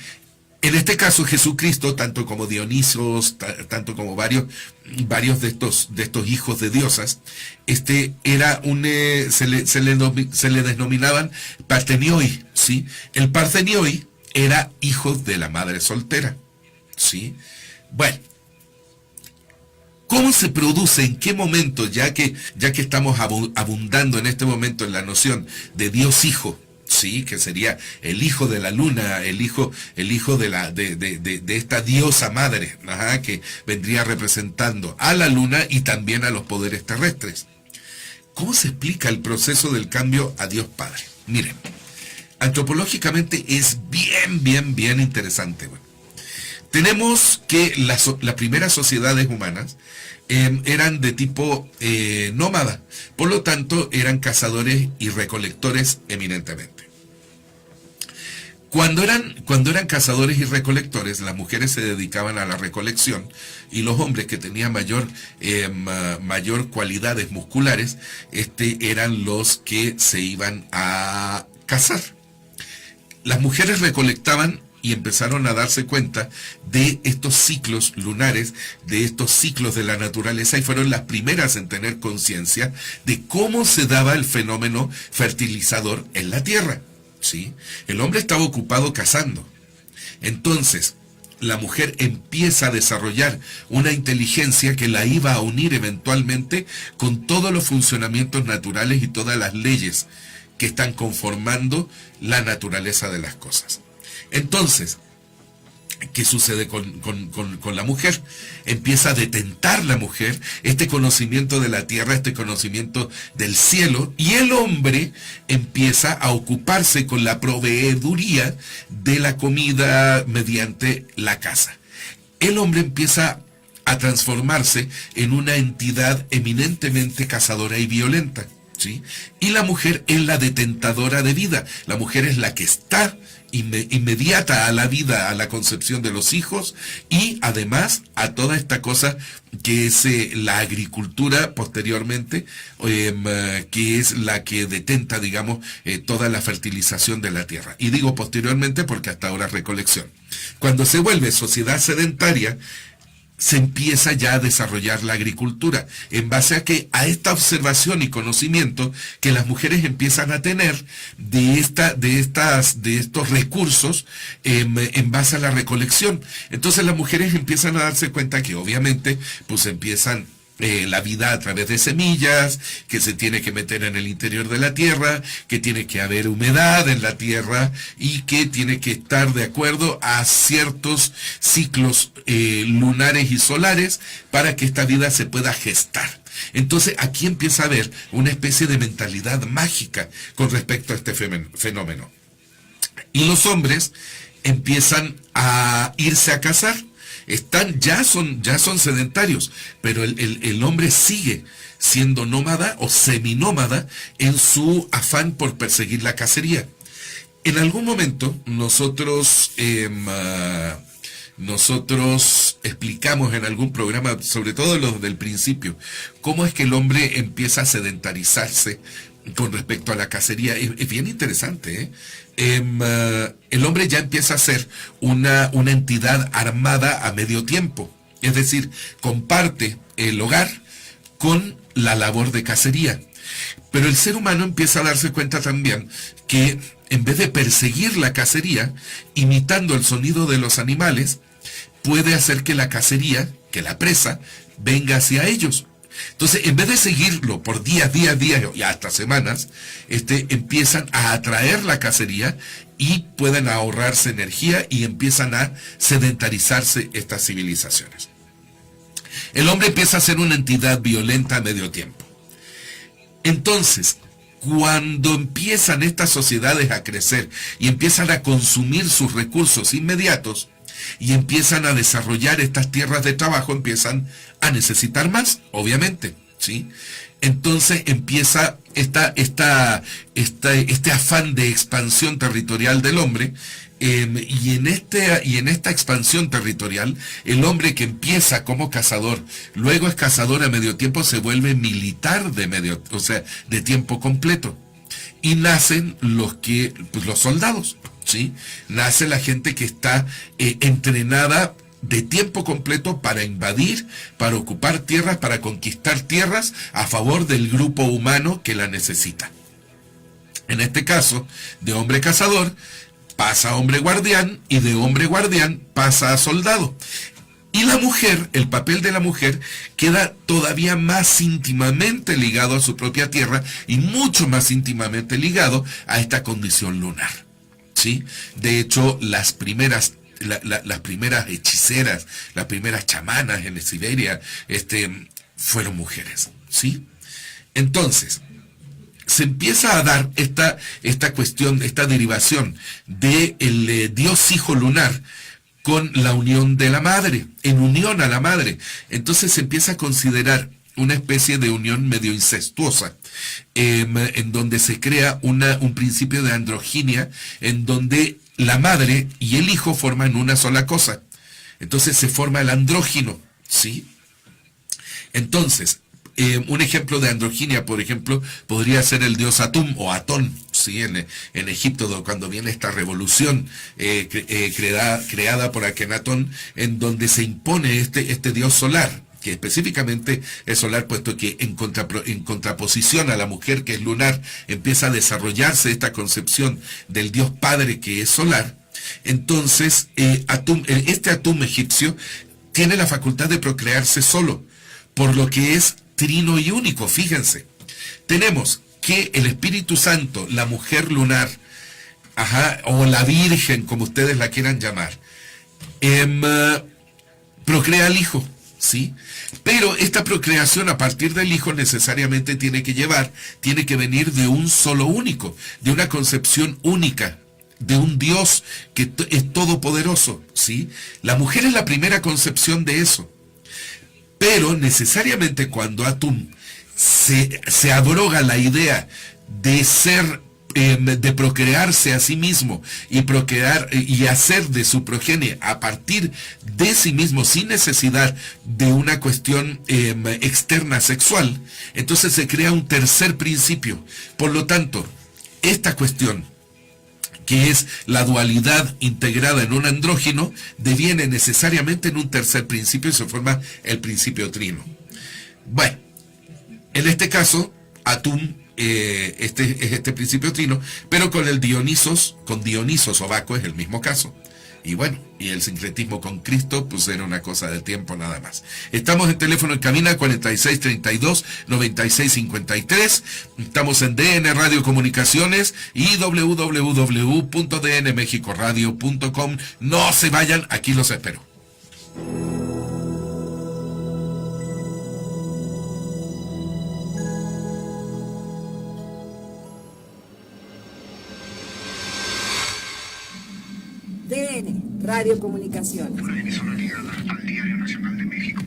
En este caso, Jesucristo, tanto como Dionisos, tanto como varios de estos hijos de diosas, era se le denominaban Parthenioi, ¿sí? El Parthenioi era hijo de la madre soltera, ¿sí? Bueno, ¿cómo se produce? ¿En qué momento? Ya que estamos abundando en este momento en la noción de Dios Hijo, sí, que sería el hijo de la luna, el hijo de esta diosa madre, que vendría representando a la luna y también a los poderes terrestres. ¿Cómo se explica el proceso del cambio a Dios Padre? Miren, antropológicamente es bien interesante. Bueno, tenemos que las primeras sociedades humanas eran de tipo nómada, por lo tanto eran cazadores y recolectores eminentemente. Cuando eran cazadores y recolectores, las mujeres se dedicaban a la recolección y los hombres, que tenían mayor cualidades musculares, eran los que se iban a cazar. Las mujeres recolectaban y empezaron a darse cuenta de estos ciclos lunares, de estos ciclos de la naturaleza, y fueron las primeras en tener conciencia de cómo se daba el fenómeno fertilizador en la tierra, ¿sí? El hombre estaba ocupado cazando. Entonces, la mujer empieza a desarrollar una inteligencia que la iba a unir eventualmente con todos los funcionamientos naturales y todas las leyes que están conformando la naturaleza de las cosas. Entonces, ¿qué sucede con la mujer? Empieza a detentar la mujer este conocimiento de la tierra, este conocimiento del cielo, y el hombre empieza a ocuparse con la proveeduría de la comida mediante la caza. El hombre empieza a transformarse en una entidad eminentemente cazadora y violenta. ¿sí? Y la mujer es la detentadora de vida. La mujer es la que está inmediata a la vida, a la concepción de los hijos y además a toda esta cosa que es la agricultura posteriormente, que es la que detenta, digamos, toda la fertilización de la tierra. Y digo posteriormente porque hasta ahora es recolección. Cuando se vuelve sociedad sedentaria, se empieza ya a desarrollar la agricultura, en base a esta observación y conocimiento que las mujeres empiezan a tener de estos recursos en base a la recolección. Entonces las mujeres empiezan a darse cuenta que obviamente pues empiezan la vida a través de semillas, que se tiene que meter en el interior de la tierra, que tiene que haber humedad en la tierra y que tiene que estar de acuerdo a ciertos ciclos lunares y solares para que esta vida se pueda gestar. Entonces aquí empieza a haber una especie de mentalidad mágica con respecto a este fenómeno. Y los hombres empiezan a irse a casar. Ya son sedentarios, pero el hombre sigue siendo nómada o seminómada en su afán por perseguir la cacería. En algún momento nosotros explicamos en algún programa, sobre todo los del principio, cómo es que el hombre empieza a sedentarizarse con respecto a la cacería. Es bien interesante, ¿eh? El hombre ya empieza a ser una entidad armada a medio tiempo, es decir, comparte el hogar con la labor de cacería. Pero el ser humano empieza a darse cuenta también que en vez de perseguir la cacería, imitando el sonido de los animales, puede hacer que la cacería, que la presa, venga hacia ellos. Entonces, en vez de seguirlo por días y hasta semanas, empiezan a atraer la cacería y pueden ahorrarse energía y empiezan a sedentarizarse estas civilizaciones. El hombre empieza a ser una entidad violenta a medio tiempo. Entonces, cuando empiezan estas sociedades a crecer y empiezan a consumir sus recursos inmediatos, y empiezan a desarrollar estas tierras de trabajo, empiezan a necesitar más, obviamente, ¿sí? Entonces empieza este afán de expansión territorial del hombre, y en esta expansión territorial, el hombre que empieza como cazador, luego es cazador a medio tiempo, se vuelve militar de tiempo completo. Y nacen los soldados, ¿sí? Nace la gente que está entrenada de tiempo completo para invadir, para ocupar tierras, para conquistar tierras a favor del grupo humano que la necesita. En este caso, de hombre cazador pasa a hombre guardián y de hombre guardián pasa a soldado. Y la mujer, el papel de la mujer, queda todavía más íntimamente ligado a su propia tierra y mucho más íntimamente ligado a esta condición lunar, ¿sí? De hecho, las primeras hechiceras, las primeras chamanas en Siberia, fueron mujeres, ¿sí? Entonces, se empieza a dar esta cuestión, esta derivación del dios hijo lunar con la unión de la madre, en unión a la madre. Entonces se empieza a considerar una especie de unión medio incestuosa, en donde se crea un principio de androginia, en donde la madre y el hijo forman una sola cosa. Entonces se forma el andrógino, ¿sí? Entonces, un ejemplo de androginia, por ejemplo, podría ser el dios Atum o Atón, ¿sí? En Egipto, cuando viene esta revolución creada por Akenatón, en donde se impone este dios solar, que específicamente es solar, puesto que en contraposición a la mujer, que es lunar, empieza a desarrollarse esta concepción del dios padre, que es solar. Entonces, este Atum egipcio tiene la facultad de procrearse solo, por lo que es trino y único. Fíjense, tenemos que el Espíritu Santo, la mujer lunar, o la Virgen, como ustedes la quieran llamar, procrea al Hijo, ¿sí? Pero esta procreación a partir del Hijo necesariamente tiene que venir de un solo único, de una concepción única, de un Dios que es todopoderoso, ¿sí? La mujer es la primera concepción de eso. Pero necesariamente cuando Atum se abroga la idea de ser, de procrearse a sí mismo y procrear y hacer de su progenie a partir de sí mismo sin necesidad de una cuestión externa sexual, entonces se crea un tercer principio. Por lo tanto, esta cuestión, que es la dualidad integrada en un andrógino, deviene necesariamente en un tercer principio y se forma el principio trino. Bueno, en este caso, Atum es este principio trino, pero con Dionisos o Baco es el mismo caso. Y bueno, y el sincretismo con Cristo, pues era una cosa de tiempo nada más. Estamos en teléfono en cabina 4632-9653. Estamos en DN Radio Comunicaciones y www.dnmexicoradio.com. No se vayan, aquí los espero. DN Radio Comunicaciones. Una emisora ligada al Diario Nacional de México.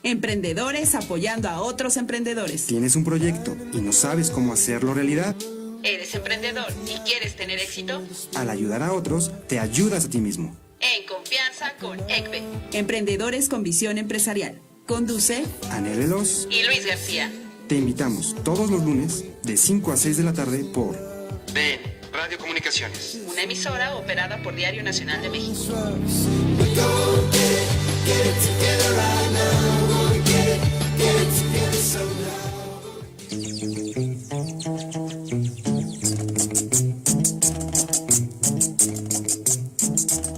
Emprendedores apoyando a otros emprendedores. ¿Tienes un proyecto y no sabes cómo hacerlo realidad? ¿Eres emprendedor y quieres tener éxito? Al ayudar a otros, te ayudas a ti mismo. En confianza con ECBE. Emprendedores con visión empresarial. Conduce Anel Veloz y Luis García. Te invitamos todos los lunes de 5 a 6 de la tarde por DN Radio Comunicaciones. una emisora operada por Diario Nacional de México.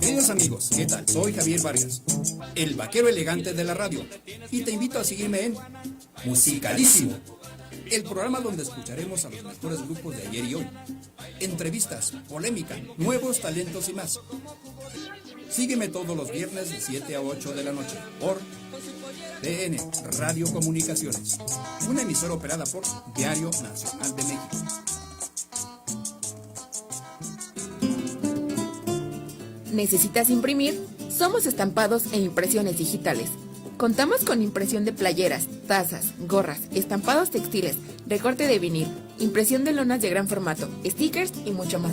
Queridos amigos, ¿qué tal? Soy Javier Vargas, el vaquero elegante de la radio, y te invito a seguirme en Musicalísimo, el programa donde escucharemos a los mejores grupos de ayer y hoy, entrevistas, polémica, nuevos talentos y más. Sígueme todos los viernes de 7 a 8 de la noche por DN Radio Comunicaciones, una emisora operada por Diario Nacional de México. ¿Necesitas imprimir? Somos Estampados e Impresiones Digitales. Contamos con impresión de playeras, tazas, gorras, estampados textiles, recorte de vinil, impresión de lonas de gran formato, stickers y mucho más.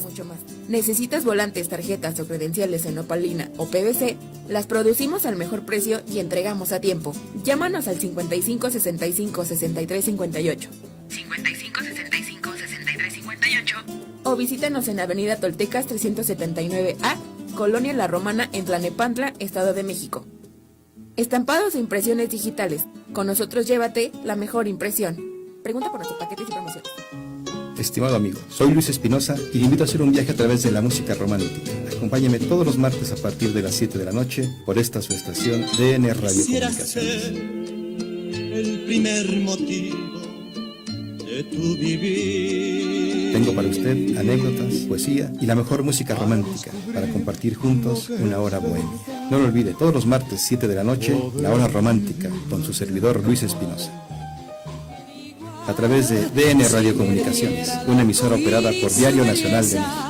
¿Necesitas volantes, tarjetas o credenciales en opalina o PVC? Las producimos al mejor precio y entregamos a tiempo. Llámanos al 55 65 63 58. 55 65 63 58. O visítanos en Avenida Toltecas 379A, Colonia La Romana, en Tlalnepantla, Estado de México. Estampados e impresiones digitales. Con nosotros llévate la mejor impresión. Pregunta por nuestros paquetes y promociones. Estimado amigo, soy Luis Espinosa y le invito a hacer un viaje a través de la música romántica. Acompáñeme todos los martes a partir de las 7 de la noche por esta su estación DN Radio Quisiera Comunicaciones. ser el primer motivo de tu vivir. Tengo para usted anécdotas, poesía y la mejor música romántica para compartir juntos una hora bohemia. No lo olvide, todos los martes 7 de la noche, la hora romántica con su servidor Luis Espinosa. A través de DN Radio Comunicaciones, una emisora operada por Diario Nacional de México.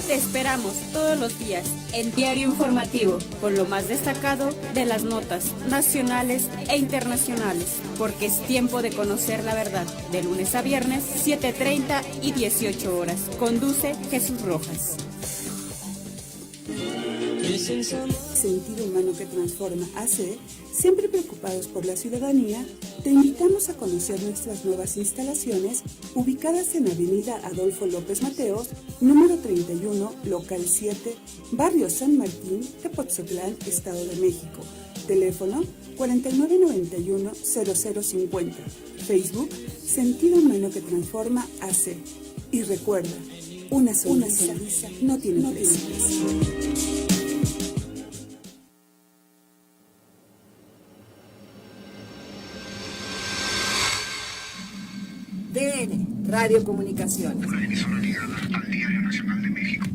Te esperamos todos los días en Diario Informativo con lo más destacado de las notas nacionales e internacionales, porque es tiempo de conocer la verdad. De lunes a viernes, 7:30 y 18 horas. Conduce Jesús Rojas. Sentido Humano que Transforma AC, siempre preocupados por la ciudadanía, te invitamos a conocer nuestras nuevas instalaciones ubicadas en Avenida Adolfo López Mateos, número 31, local 7, Barrio San Martín, Tepotzotlán, Estado de México. Teléfono 4991-0050. Facebook Sentido Humano que Transforma AC. Y recuerda, una sonrisa no tiene precio. DN Radio Comunicaciones. Una emisora ligada al Diario Nacional de México.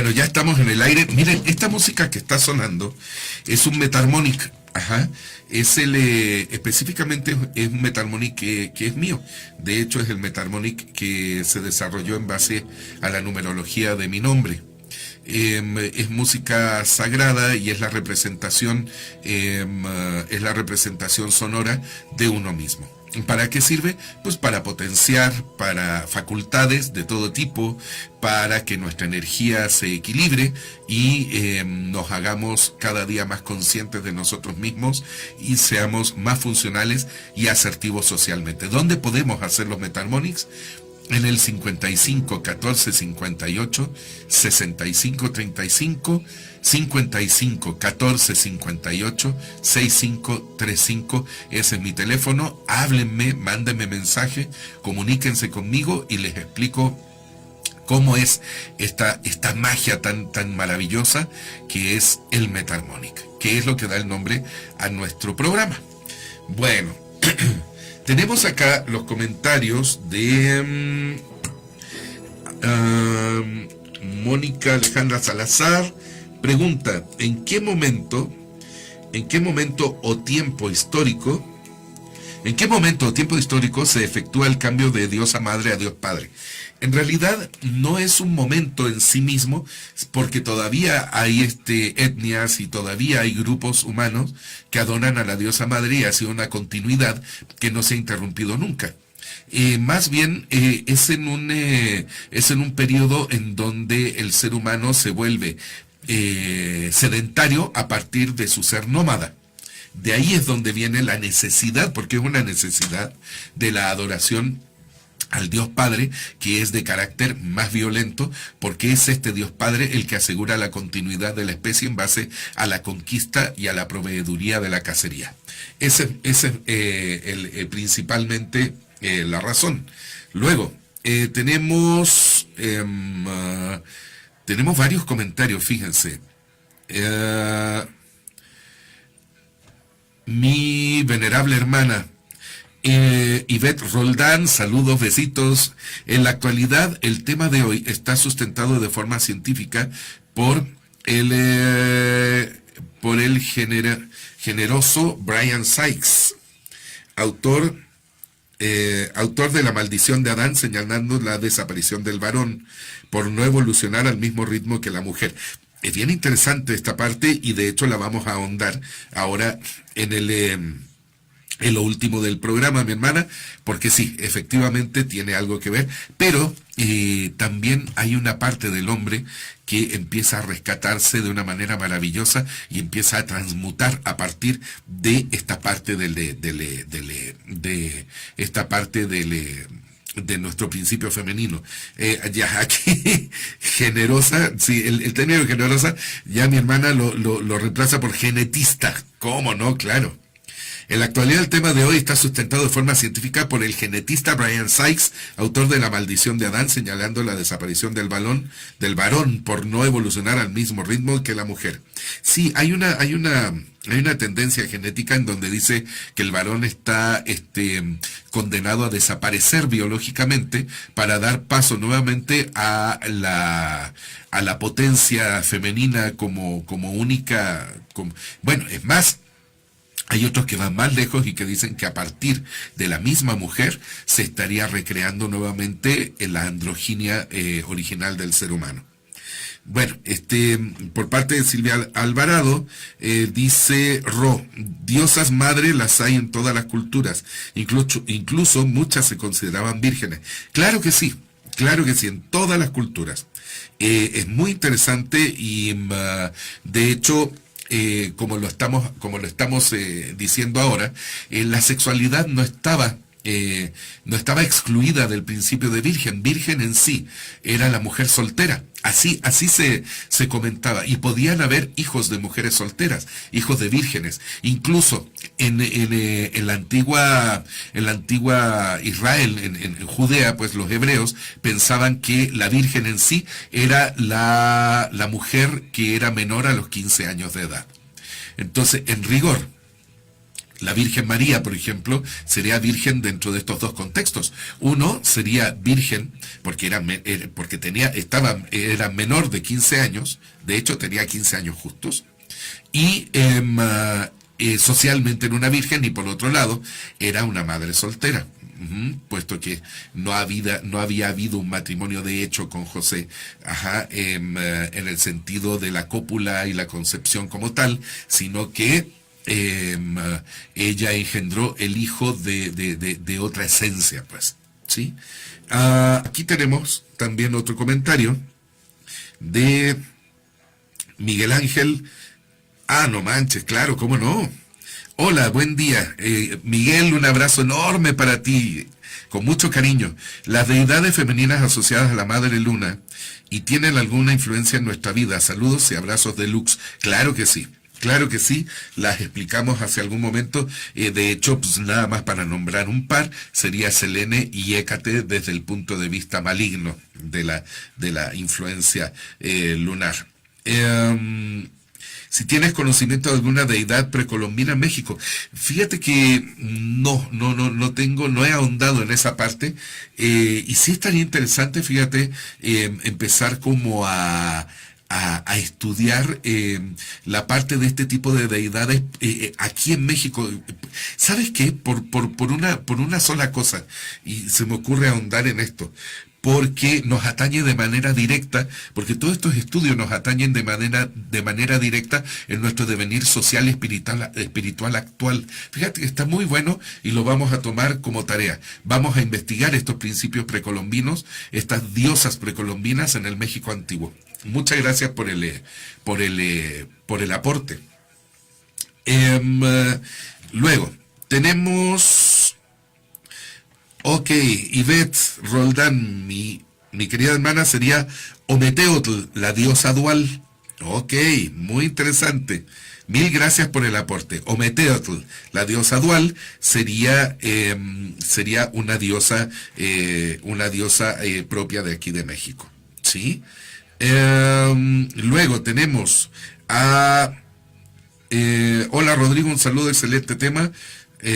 Bueno, ya estamos en el aire. Miren, esta música que está sonando es un Metarmonic. Ajá. Es específicamente es un Metarmonic que es mío. De hecho, es el Metarmonic que se desarrolló en base a la numerología de mi nombre. Es música sagrada y es la representación sonora de uno mismo. ¿Para qué sirve? Pues para potenciar, para facultades de todo tipo, para que nuestra energía se equilibre y nos hagamos cada día más conscientes de nosotros mismos y seamos más funcionales y asertivos socialmente. ¿Dónde podemos hacer los Metarmonics? En el 55 14 58 65 35, 55 14 58 65 35. Ese es mi teléfono. Háblenme, mándenme mensaje, comuníquense conmigo y les explico cómo es esta magia tan maravillosa que es el Metarmonic, que es lo que da el nombre a nuestro programa. Bueno. Tenemos acá los comentarios de Mónica Alejandra Salazar. Pregunta, ¿en qué momento o tiempo histórico se efectúa el cambio de Diosa Madre a Dios Padre? En realidad no es un momento en sí mismo, porque todavía hay etnias y todavía hay grupos humanos que adoran a la Diosa Madre y ha sido una continuidad que no se ha interrumpido nunca. Más bien es en un periodo en donde el ser humano se vuelve sedentario a partir de su ser nómada. De ahí es donde viene la necesidad, porque es una necesidad de la adoración al Dios Padre, que es de carácter más violento, porque es este Dios Padre el que asegura la continuidad de la especie en base a la conquista y a la proveeduría de la cacería. Ese es principalmente la razón. Luego, tenemos varios comentarios, fíjense. Mi venerable hermana Ivette Roldán, saludos, besitos. En la actualidad, el tema de hoy está sustentado de forma científica por el generoso Brian Sykes, autor de La maldición de Adán, señalando la desaparición del varón por no evolucionar al mismo ritmo que la mujer. Es bien interesante esta parte y de hecho la vamos a ahondar ahora en lo último del programa, mi hermana, porque sí, efectivamente tiene algo que ver, pero también hay una parte del hombre que empieza a rescatarse de una manera maravillosa y empieza a transmutar a partir de esta parte de nuestro principio femenino. Ya aquí, generosa, sí, el término generosa, ya mi hermana lo reemplaza por genetista. ¿Cómo no? Claro. En la actualidad el tema de hoy está sustentado de forma científica por el genetista Brian Sykes, autor de La maldición de Adán, señalando la desaparición del varón por no evolucionar al mismo ritmo que la mujer. Sí, hay una tendencia genética en donde dice que el varón está condenado a desaparecer biológicamente para dar paso nuevamente a la potencia femenina como única. Bueno, es más, hay otros que van más lejos y que dicen que a partir de la misma mujer se estaría recreando nuevamente la androginia original del ser humano. Bueno, por parte de Silvia Alvarado, dice diosas madre las hay en todas las culturas, incluso muchas se consideraban vírgenes. Claro que sí, en todas las culturas. Es muy interesante y de hecho, como lo estamos diciendo ahora, la sexualidad no estaba excluida del principio de virgen. Virgen en sí era la mujer soltera. Así se comentaba. Y podían haber hijos de mujeres solteras, hijos de vírgenes. Incluso en la antigua Israel, en Judea, pues los hebreos pensaban que la virgen en sí era la mujer que era menor a los 15 años de edad. Entonces, en rigor, La Virgen María, por ejemplo, sería virgen dentro de estos dos contextos. Uno sería virgen porque era menor de 15 años, de hecho tenía 15 años justos, y socialmente era una virgen, y por otro lado era una madre soltera, puesto que no había habido un matrimonio de hecho con José, en el sentido de la cópula y la concepción como tal, sino que ella engendró el hijo de otra esencia, pues, ¿sí? Aquí tenemos también otro comentario de Miguel Ángel. No manches, claro, ¿cómo no? Hola, buen día. Miguel, un abrazo enorme para ti, con mucho cariño. Las deidades femeninas asociadas a la Madre Luna y tienen alguna influencia en nuestra vida. Saludos y abrazos deluxe. Claro que sí. Claro que sí, las explicamos hace algún momento. De hecho, pues nada más para nombrar un par, sería Selene y Hécate desde el punto de vista maligno de la influencia lunar. Si tienes conocimiento de alguna deidad precolombina en México, fíjate que no he ahondado en esa parte, y sí estaría interesante, fíjate, empezar como a estudiar la parte de este tipo de deidades aquí en México. ¿Sabes qué? Por una sola cosa, y se me ocurre ahondar en esto, porque nos atañe de manera directa, porque todos estos estudios nos atañen de manera directa en nuestro devenir social y espiritual actual. Fíjate que está muy bueno y lo vamos a tomar como tarea. Vamos a investigar estos principios precolombinos, estas diosas precolombinas en el México antiguo. Muchas gracias por el aporte. Luego, tenemos... Ok, Ivette Roldán, mi querida hermana, sería Ometeotl, la diosa dual. Ok, muy interesante. Mil gracias por el aporte. Ometeotl, la diosa dual, sería una diosa propia de aquí de México. ¿Sí? Luego tenemos a... hola Rodrigo, un saludo, excelente tema.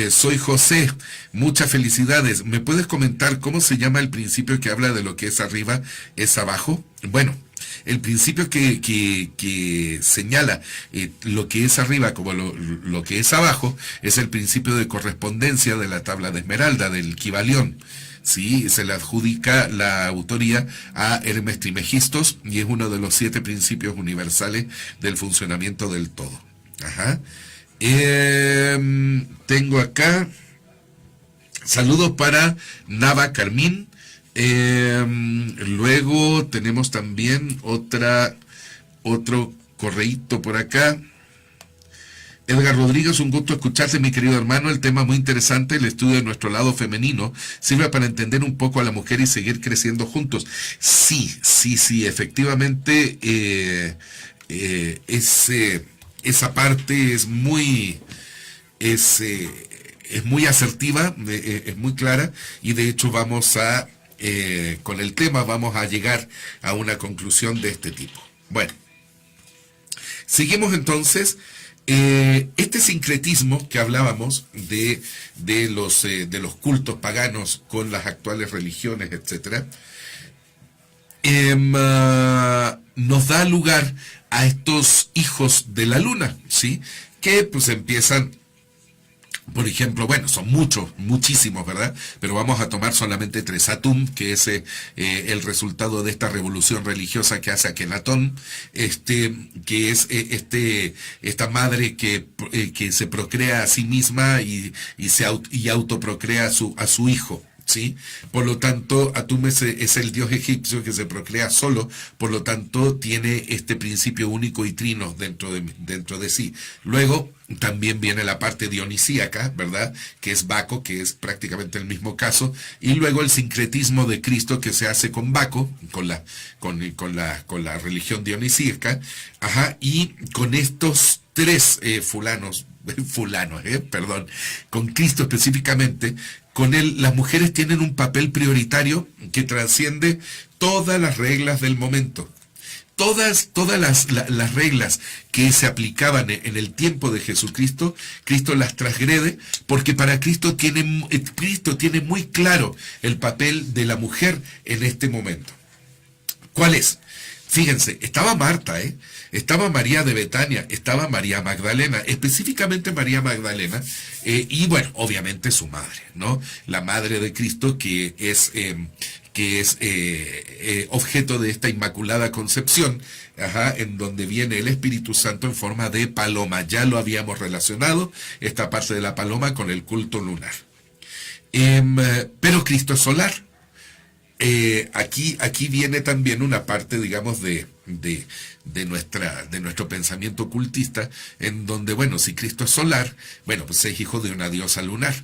Soy José, muchas felicidades. ¿Me puedes comentar cómo se llama el principio que habla de lo que es arriba es abajo? Bueno, el principio que señala lo que es arriba como lo que es abajo es el principio de correspondencia de la tabla de Esmeralda, del Kybalión. Sí, se le adjudica la autoría a Hermes Trismegistos y es uno de los 7 principios universales del funcionamiento del todo. Ajá. Tengo acá saludos para Nava Carmín. Luego tenemos también otro correíto por acá. Edgar Rodríguez, un gusto escucharte, mi querido hermano. El tema muy interesante, el estudio de nuestro lado femenino sirve para entender un poco a la mujer y seguir creciendo juntos. Sí, efectivamente, esa parte es muy asertiva, es muy clara, y de hecho con el tema vamos a llegar a una conclusión de este tipo. Bueno, seguimos entonces. Este sincretismo que hablábamos de los cultos paganos con las actuales religiones, etcétera, nos da lugar a estos hijos de la luna, ¿sí? Que pues empiezan, por ejemplo, bueno, son muchísimos, ¿verdad? Pero vamos a tomar solamente 3. Atum, que es el resultado de esta revolución religiosa que hace Akenatón, que es esta madre que se procrea a sí misma y autoprocrea a su hijo. ¿Sí? Por lo tanto, Atum es el dios egipcio que se procrea solo, por lo tanto tiene este principio único y trino dentro de sí. Luego también viene la parte dionisíaca, ¿verdad? Que es Baco, que es prácticamente el mismo caso, y luego el sincretismo de Cristo que se hace con Baco, con la religión dionisíaca, y con estos 3 con Cristo específicamente. Con él, las mujeres tienen un papel prioritario que trasciende todas las reglas del momento. todas las reglas que se aplicaban en el tiempo de Jesucristo, Cristo las transgrede, porque para Cristo tiene muy claro el papel de la mujer en este momento. ¿Cuál es? Fíjense, estaba Marta, estaba María de Betania, estaba María Magdalena, específicamente María Magdalena, y bueno, obviamente su madre, ¿no? La madre de Cristo, que es objeto de esta Inmaculada Concepción, en donde viene el Espíritu Santo en forma de paloma. Ya lo habíamos relacionado, esta parte de la paloma, con el culto lunar. Pero Cristo es solar. Aquí viene también una parte, digamos, de nuestro pensamiento ocultista, en donde, bueno, si Cristo es solar, bueno, pues es hijo de una diosa lunar.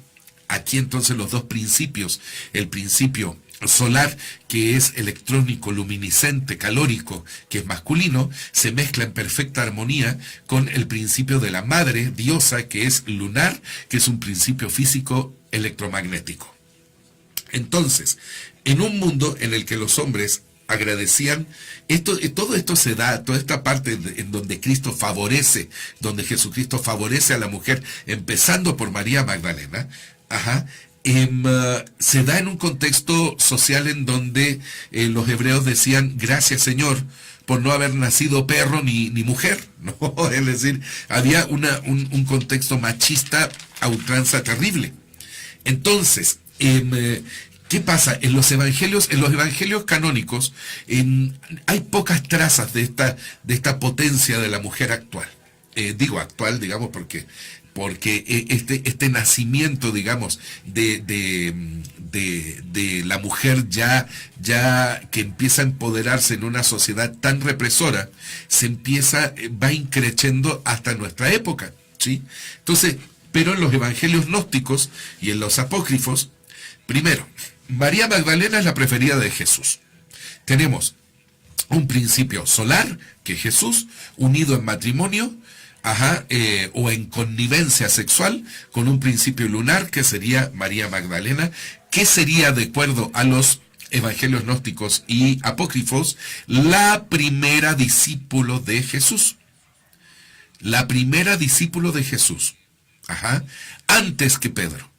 Aquí entonces los dos principios, el principio solar, que es electrónico, luminiscente, calórico, que es masculino, se mezcla en perfecta armonía con el principio de la madre diosa, que es lunar, que es un principio físico electromagnético. Entonces, en un mundo en el que los hombres agradecían, todo esto se da, toda esta parte en donde Cristo favorece, donde Jesucristo favorece a la mujer, empezando por María Magdalena, se da en un contexto social en donde los hebreos decían, gracias Señor, por no haber nacido perro ni mujer, ¿no? Es decir, había un contexto machista a ultranza terrible. Entonces, ¿qué pasa? En los evangelios canónicos hay pocas trazas de esta potencia de la mujer actual. Digo actual, digamos, porque este nacimiento, digamos, de la mujer ya que empieza a empoderarse en una sociedad tan represora, va increciendo hasta nuestra época, ¿sí? Entonces, pero en los evangelios gnósticos y en los apócrifos, primero, María Magdalena es la preferida de Jesús. Tenemos un principio solar, que es Jesús, unido en matrimonio, o en connivencia sexual, con un principio lunar, que sería María Magdalena, que sería, de acuerdo a los evangelios gnósticos y apócrifos, la primera discípulo de Jesús. La primera discípulo de Jesús. Antes que Pedro.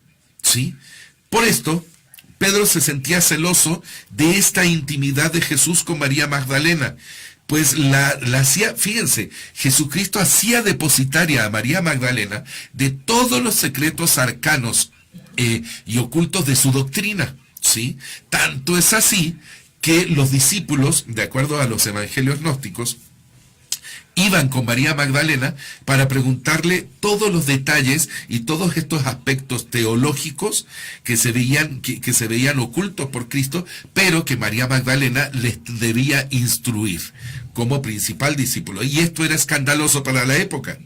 ¿Sí? Por esto, Pedro se sentía celoso de esta intimidad de Jesús con María Magdalena, pues la hacía, fíjense, Jesucristo hacía depositaria a María Magdalena de todos los secretos arcanos y ocultos de su doctrina, ¿sí? Tanto es así que los discípulos, de acuerdo a los evangelios gnósticos, iban con María Magdalena para preguntarle todos los detalles y todos estos aspectos teológicos que se veían ocultos por Cristo, pero que María Magdalena les debía instruir como principal discípulo. Y esto era escandaloso para la época.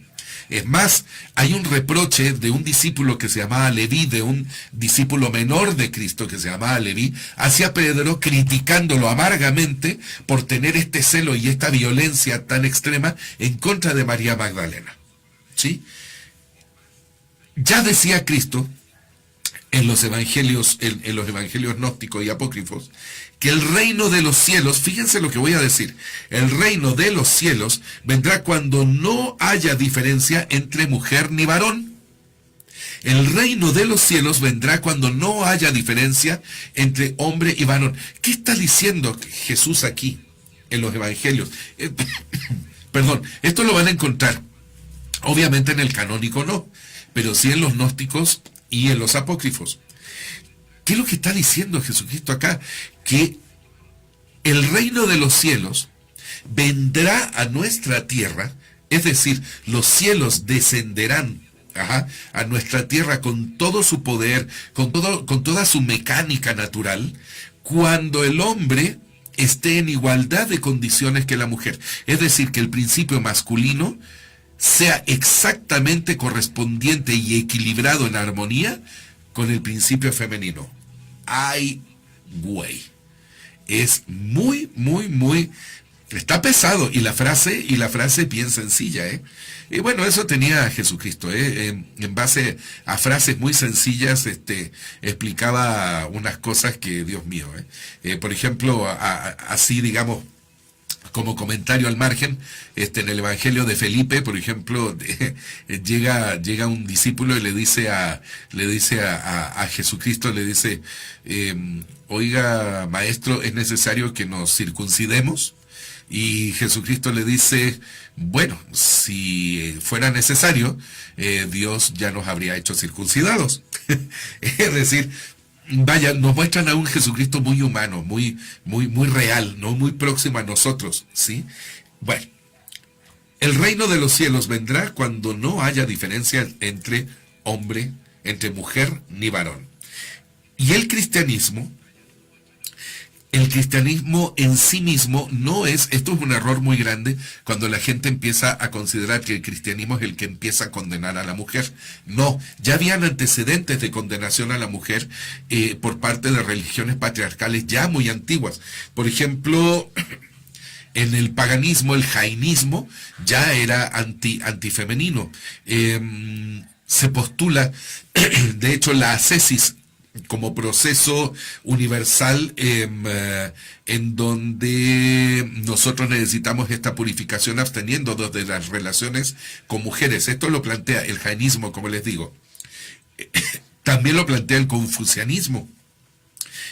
Es más, hay un reproche de un discípulo que se llamaba Leví, de un discípulo menor de Cristo que se llamaba Leví, hacia Pedro, criticándolo amargamente por tener este celo y esta violencia tan extrema en contra de María Magdalena. ¿Sí? Ya decía Cristo en los evangelios gnósticos y apócrifos, que el reino de los cielos, fíjense lo que voy a decir, el reino de los cielos vendrá cuando no haya diferencia entre mujer ni varón. El reino de los cielos vendrá cuando no haya diferencia entre hombre y varón. ¿Qué está diciendo Jesús aquí en los evangelios? Perdón, esto lo van a encontrar, obviamente en el canónico no, pero sí en los gnósticos y en los apócrifos. ¿Qué es lo que está diciendo Jesucristo acá? Que el reino de los cielos vendrá a nuestra tierra, es decir, los cielos descenderán a nuestra tierra con todo su poder, con toda su mecánica natural, cuando el hombre esté en igualdad de condiciones que la mujer. Es decir, que el principio masculino sea exactamente correspondiente y equilibrado en armonía con el principio femenino. Ay, güey. Es muy, muy, muy... Está pesado. Y la frase bien sencilla, Y bueno, eso tenía Jesucristo, En base a frases muy sencillas, explicaba unas cosas que, Dios mío, Por ejemplo, así, digamos, Como comentario al margen, en el Evangelio de Felipe, por ejemplo, llega un discípulo y le dice a Jesucristo, le dice, oiga, maestro, ¿es necesario que nos circuncidemos? Y Jesucristo le dice, bueno, si fuera necesario, Dios ya nos habría hecho circuncidados. Es decir, vaya, nos muestran a un Jesucristo muy humano, muy real, ¿no? Muy próximo a nosotros, ¿sí? Bueno, el reino de los cielos vendrá cuando no haya diferencia entre hombre, entre mujer ni varón. Y el cristianismo en sí mismo no es, esto es un error muy grande cuando la gente empieza a considerar que el cristianismo es el que empieza a condenar a la mujer. No, ya habían antecedentes de condenación a la mujer por parte de religiones patriarcales ya muy antiguas. Por ejemplo, en el paganismo, el jainismo ya era antifemenino. Se postula, de hecho, la ascesis como proceso universal en donde nosotros necesitamos esta purificación absteniendo de las relaciones con mujeres. Esto lo plantea el jainismo, como les digo. También lo plantea el confucianismo.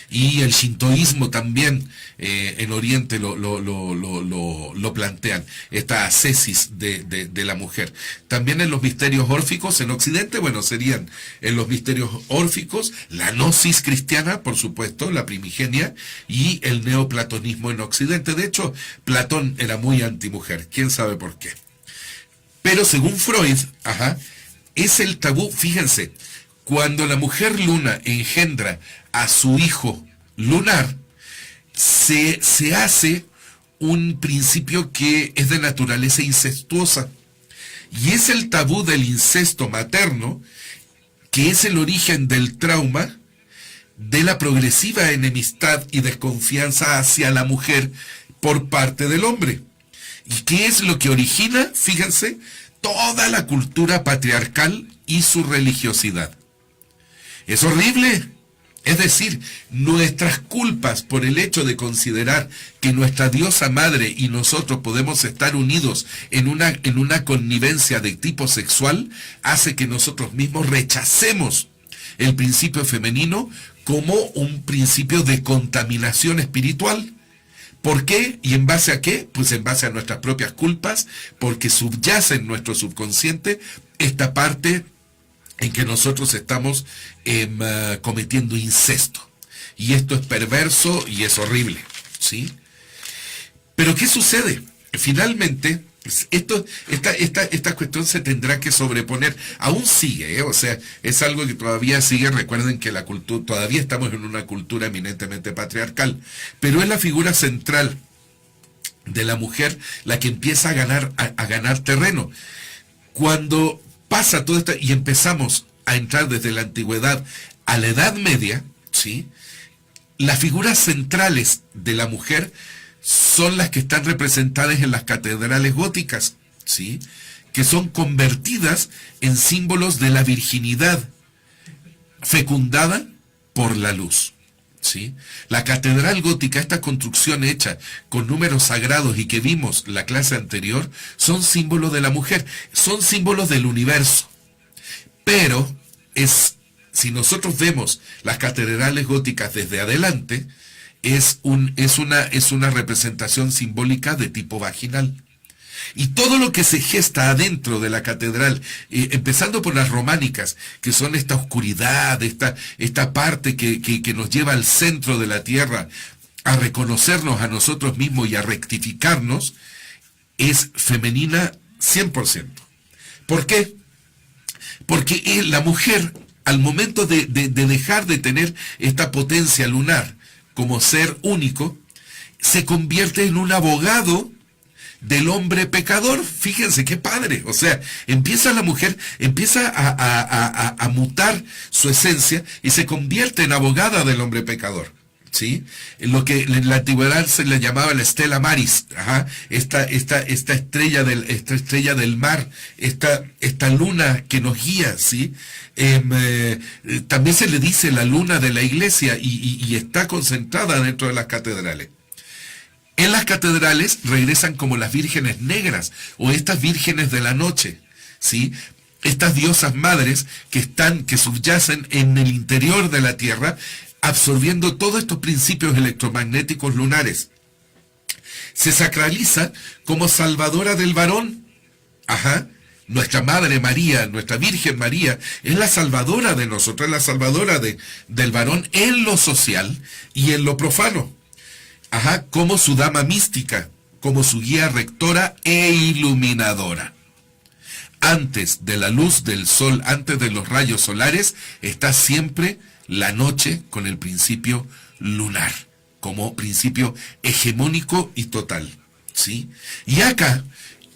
Y el shintoísmo también en Oriente lo plantean, esta ascesis de la mujer. También en los misterios órficos en Occidente, bueno, serían en los misterios órficos, la gnosis cristiana, por supuesto, la primigenia, y el neoplatonismo en Occidente. De hecho, Platón era muy antimujer, quién sabe por qué. Pero según Freud, es el tabú, fíjense, cuando la mujer luna engendra a su hijo lunar, se hace un principio que es de naturaleza incestuosa. Y es el tabú del incesto materno, que es el origen del trauma, de la progresiva enemistad y desconfianza hacia la mujer por parte del hombre. ¿Y qué es lo que origina? Fíjense, toda la cultura patriarcal y su religiosidad. Es horrible. Es decir, nuestras culpas por el hecho de considerar que nuestra diosa madre y nosotros podemos estar unidos en una connivencia de tipo sexual, hace que nosotros mismos rechacemos el principio femenino como un principio de contaminación espiritual. ¿Por qué? ¿Y en base a qué? Pues en base a nuestras propias culpas, porque subyace en nuestro subconsciente esta parte en que nosotros estamos cometiendo incesto. Y esto es perverso y es horrible, ¿sí? Pero ¿qué sucede? Finalmente, esta cuestión se tendrá que sobreponer. Aún sigue, o sea, es algo que todavía sigue. Recuerden que la cultura, todavía estamos en una cultura eminentemente patriarcal, pero es la figura central de la mujer la que empieza a ganar terreno. Cuando pasa todo esto y empezamos a entrar desde la antigüedad a la Edad Media, ¿sí? Las figuras centrales de la mujer son las que están representadas en las catedrales góticas, ¿sí? Que son convertidas en símbolos de la virginidad fecundada por la luz, ¿sí? La catedral gótica, esta construcción hecha con números sagrados y que vimos la clase anterior, son símbolos de la mujer, son símbolos del universo. Pero si nosotros vemos las catedrales góticas desde adelante, es una representación simbólica de tipo vaginal. Y todo lo que se gesta adentro de la catedral, empezando por las románicas, que son esta oscuridad, esta parte que nos lleva al centro de la tierra, a reconocernos a nosotros mismos y a rectificarnos, es femenina 100%. ¿Por qué? Porque la mujer, al momento de dejar de tener esta potencia lunar como ser único, se convierte en un abogado del hombre pecador. Fíjense qué padre. O sea, la mujer empieza a mutar su esencia y se convierte en abogada del hombre pecador, ¿sí? Lo que en la antigüedad se le llamaba la Stella Maris, esta estrella del mar, esta luna que nos guía, ¿sí? También se le dice la luna de la iglesia y está concentrada dentro de las catedrales. En las catedrales regresan como las vírgenes negras o estas vírgenes de la noche, ¿sí? Estas diosas madres que subyacen en el interior de la Tierra, absorbiendo todos estos principios electromagnéticos lunares. Se sacraliza como salvadora del varón. Ajá. Nuestra Madre María, nuestra Virgen María, es la salvadora de nosotros, es la salvadora del varón en lo social y en lo profano. Ajá, como su dama mística, como su guía rectora e iluminadora. Antes de la luz del sol, antes de los rayos solares, está siempre la noche con el principio lunar, como principio hegemónico y total, ¿sí? Y acá,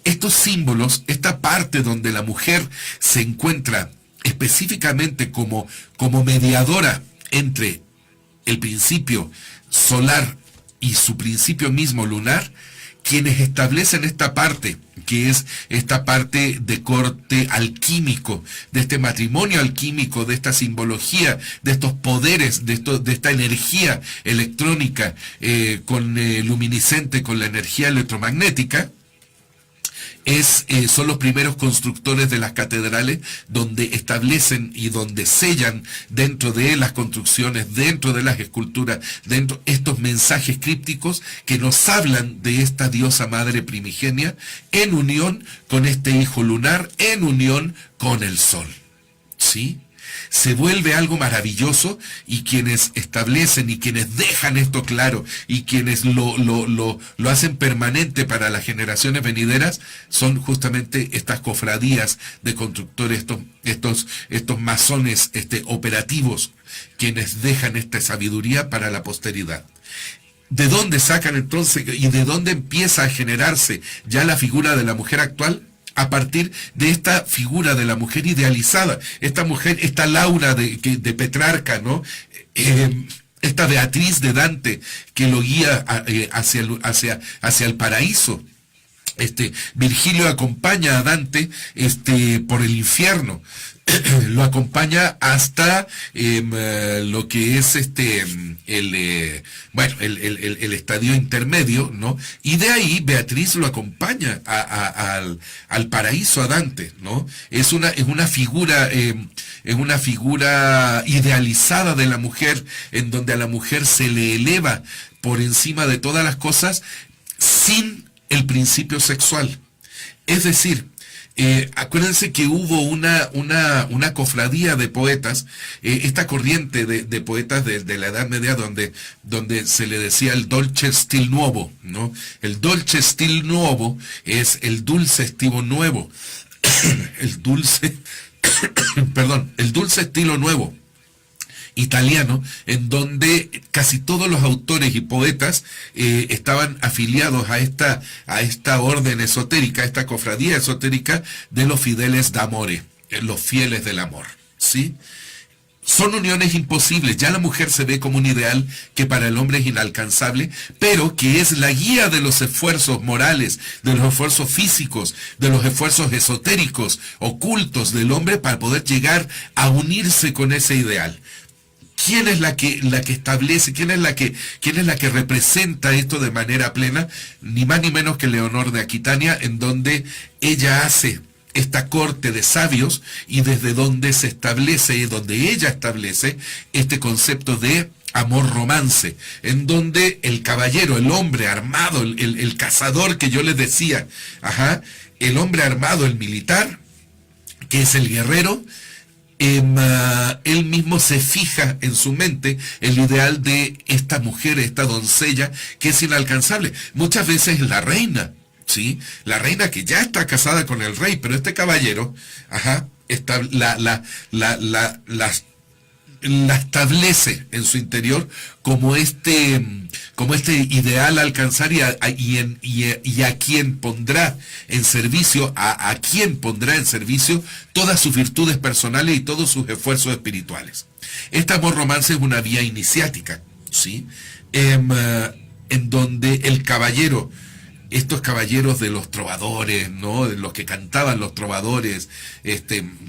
estos símbolos, esta parte donde la mujer se encuentra específicamente como mediadora entre el principio solar y su principio mismo lunar, quienes establecen esta parte, que es esta parte de corte alquímico, de este matrimonio alquímico, de esta simbología, de estos poderes, de esta energía electrónica luminiscente con la energía electromagnética, son los primeros constructores de las catedrales, donde establecen y donde sellan dentro de las construcciones, dentro de las esculturas, dentro estos mensajes crípticos que nos hablan de esta diosa madre primigenia en unión con este hijo lunar, en unión con el sol. ¿Sí? Se vuelve algo maravilloso, y quienes establecen y quienes dejan esto claro y quienes lo hacen permanente para las generaciones venideras son justamente estas cofradías de constructores, estos masones operativos, quienes dejan esta sabiduría para la posteridad. ¿De dónde sacan entonces y de dónde empieza a generarse ya la figura de la mujer actual? A partir de esta figura de la mujer idealizada, esta mujer, esta Laura de Petrarca, ¿no? Esta Beatriz de Dante, que lo guía hacia el paraíso. Virgilio acompaña a Dante por el infierno. Lo acompaña hasta lo que es el estadio intermedio, ¿no? Y de ahí Beatriz lo acompaña al paraíso, a Dante, ¿no? Es una figura idealizada de la mujer, en donde a la mujer se le eleva por encima de todas las cosas sin el principio sexual. Es decir, acuérdense que hubo una cofradía de poetas, esta corriente de poetas de la Edad Media, donde se le decía el dolce stil nuovo, ¿no? El dolce stil nuovo es el dulce estilo nuevo, el dulce estilo nuevo italiano, en donde casi todos los autores y poetas estaban afiliados a esta orden esotérica, a esta cofradía esotérica de los fideles d'amore, los fieles del amor, ¿sí? Son uniones imposibles. Ya la mujer se ve como un ideal que para el hombre es inalcanzable, pero que es la guía de los esfuerzos morales, de los esfuerzos físicos, de los esfuerzos esotéricos, ocultos del hombre para poder llegar a unirse con ese ideal. ¿Quién es la que establece, quién es la que representa esto de manera plena? Ni más ni menos que Leonor de Aquitania, en donde ella hace esta corte de sabios, y desde donde se establece, donde ella establece este concepto de amor romance, en donde el caballero, el hombre armado, el cazador que yo les decía, el hombre armado, el militar, que es el guerrero, él mismo se fija en su mente el ideal de esta mujer, esta doncella, que es inalcanzable. Muchas veces la reina, ¿sí? La reina que ya está casada con el rey, pero este caballero, la establece en su interior como este ideal a alcanzar, y a quien pondrá en servicio, a quien pondrá en servicio todas sus virtudes personales y todos sus esfuerzos espirituales. Este amor romance es una vía iniciática, ¿sí? En donde el caballero estos caballeros de los trovadores, ¿no? De los que cantaban los trovadores,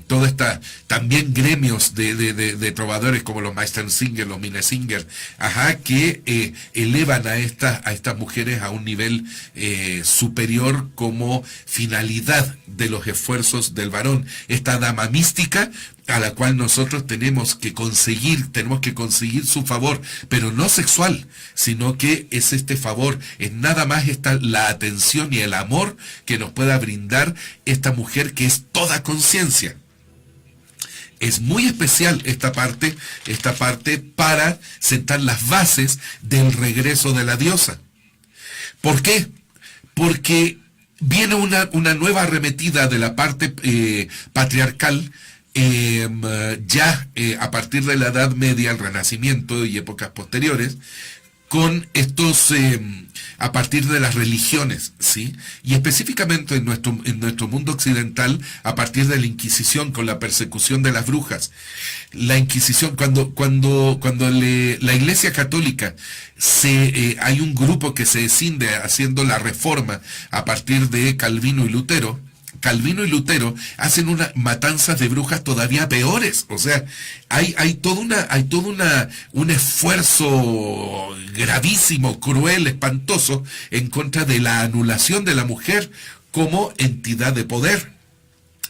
toda esta, también gremios de trovadores como los Meistersinger, los Minnesinger, que elevan a estas mujeres a un nivel superior como finalidad de los esfuerzos del varón. Esta dama mística a la cual nosotros tenemos que conseguir su favor, pero no sexual, sino que es este favor, es nada más la atención y el amor que nos pueda brindar esta mujer que es toda conciencia. Es muy especial esta parte para sentar las bases del regreso de la diosa. ¿Por qué? Porque viene una nueva arremetida de la parte patriarcal, a partir de la Edad Media, el Renacimiento y épocas posteriores, con estos, a partir de las religiones, ¿sí? Y específicamente en nuestro mundo occidental, a partir de la Inquisición, con la persecución de las brujas. La Inquisición, cuando la Iglesia Católica hay un grupo que se escinde haciendo la reforma a partir de Calvino y Lutero hacen unas matanzas de brujas todavía peores. O sea, hay todo un esfuerzo gravísimo, cruel, espantoso, en contra de la anulación de la mujer como entidad de poder.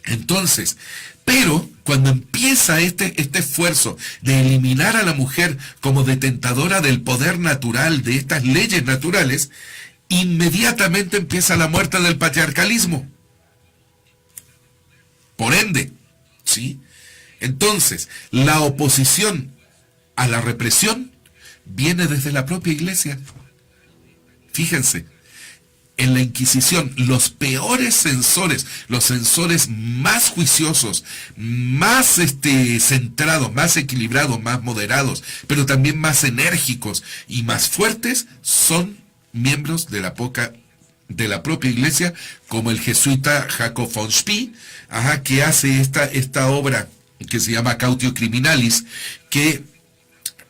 Entonces, pero cuando empieza este esfuerzo de eliminar a la mujer como detentadora del poder natural, de estas leyes naturales, inmediatamente empieza la muerte del patriarcalismo. Por ende, ¿sí? Entonces, la oposición a la represión viene desde la propia Iglesia. Fíjense, en la Inquisición, los peores censores, los censores más juiciosos, más centrados, más equilibrados, más moderados, pero también más enérgicos y más fuertes, son miembros de la propia Iglesia, como el jesuita Jacob von Spee, que hace esta obra que se llama Cautio Criminalis, que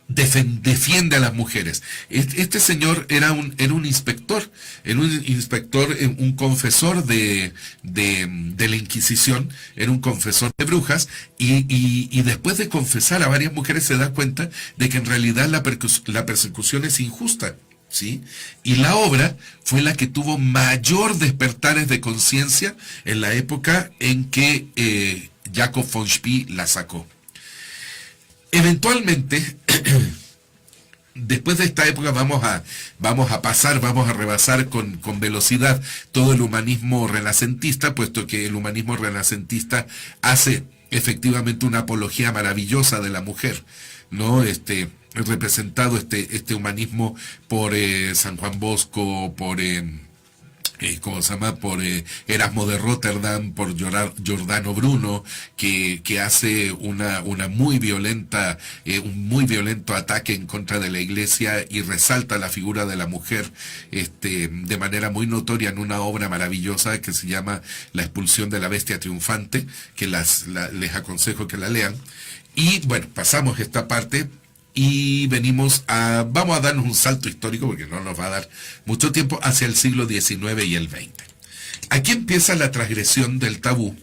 defiende a las mujeres. Este señor era un inspector, un confesor de la Inquisición, era un confesor de brujas, y después de confesar a varias mujeres se da cuenta de que en realidad la persecución es injusta. ¿Sí? Y la obra fue la que tuvo mayor despertares de conciencia en la época en que Jacob von Spee la sacó. Eventualmente, después de esta época vamos a rebasar con velocidad todo el humanismo renacentista, puesto que el humanismo renacentista hace efectivamente una apología maravillosa de la mujer, ¿no? Representado este humanismo por San Juan Bosco, por por Erasmo de Rotterdam, por Giordano Bruno, que hace un muy violento ataque en contra de la Iglesia y resalta la figura de la mujer de manera muy notoria en una obra maravillosa que se llama La expulsión de la bestia triunfante, que les aconsejo que la lean. Y bueno, pasamos esta parte y vamos a darnos un salto histórico, porque no nos va a dar mucho tiempo, hacia el siglo XIX y el XX. Aquí empieza la transgresión del tabú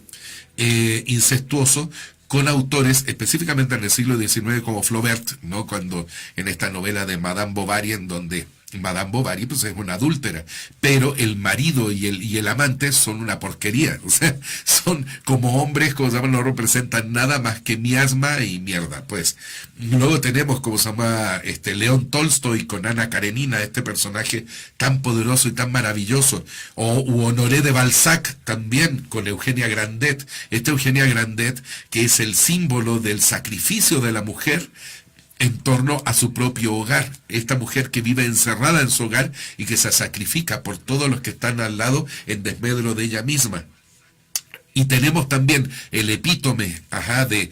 incestuoso con autores, específicamente en el siglo XIX, como Flaubert, ¿no? Cuando en esta novela de Madame Bovary, en donde Madame Bovary pues es una adúltera, pero el marido y el amante son una porquería, o sea, son como hombres, como se llama, no representan nada más que miasma y mierda, pues. Luego tenemos, como se llama, León Tolstoy con Ana Karenina, este personaje tan poderoso y tan maravilloso, u Honoré de Balzac también con Eugenia Grandet, Eugenia Grandet, que es el símbolo del sacrificio de la mujer en torno a su propio hogar, esta mujer que vive encerrada en su hogar y que se sacrifica por todos los que están al lado en desmedro de ella misma. Y tenemos también el epítome de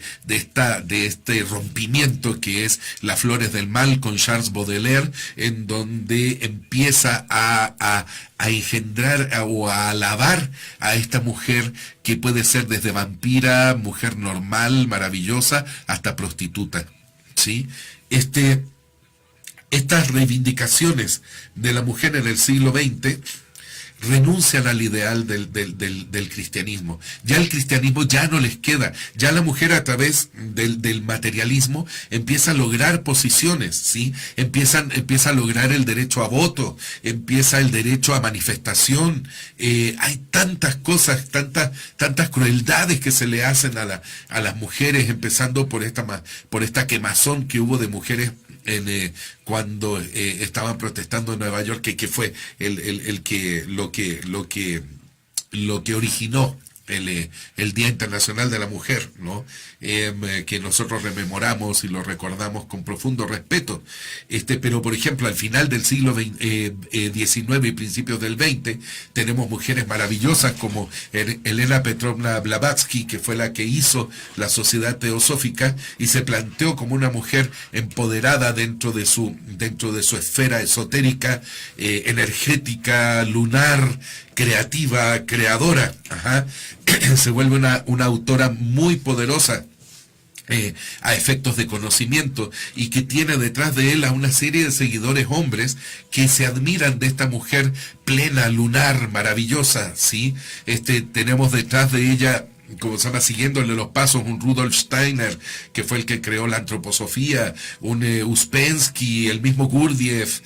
este rompimiento que es Las Flores del Mal con Charles Baudelaire, en donde empieza a engendrar o a alabar a esta mujer que puede ser desde vampira, mujer normal, maravillosa, hasta prostituta. ¿Sí? Estas reivindicaciones de la mujer en el siglo XX renuncian al ideal del cristianismo. Ya el cristianismo ya no les queda. Ya la mujer a través del materialismo empieza a lograr posiciones, ¿sí? Empieza a lograr el derecho a voto, empieza el derecho a manifestación. Hay tantas cosas, tantas crueldades que se le hacen a las mujeres, empezando por esta quemazón que hubo de mujeres cuando estaban protestando en Nueva York, que fue lo que originó el Día Internacional de la Mujer, ¿no? Que nosotros rememoramos y lo recordamos con profundo respeto. Pero por ejemplo, al final del siglo XIX y principios del XX, tenemos mujeres maravillosas como Elena Petrovna Blavatsky, que fue la que hizo la Sociedad Teosófica y se planteó como una mujer empoderada dentro de su esfera esotérica, energética, lunar, creativa, creadora. Se vuelve una autora muy poderosa a efectos de conocimiento, y que tiene detrás de él a una serie de seguidores hombres que se admiran de esta mujer plena, lunar, maravillosa, ¿sí? Tenemos detrás de ella, como se llama, siguiéndole los pasos, un Rudolf Steiner, que fue el que creó la antroposofía, un Uspensky, el mismo Gurdjieff,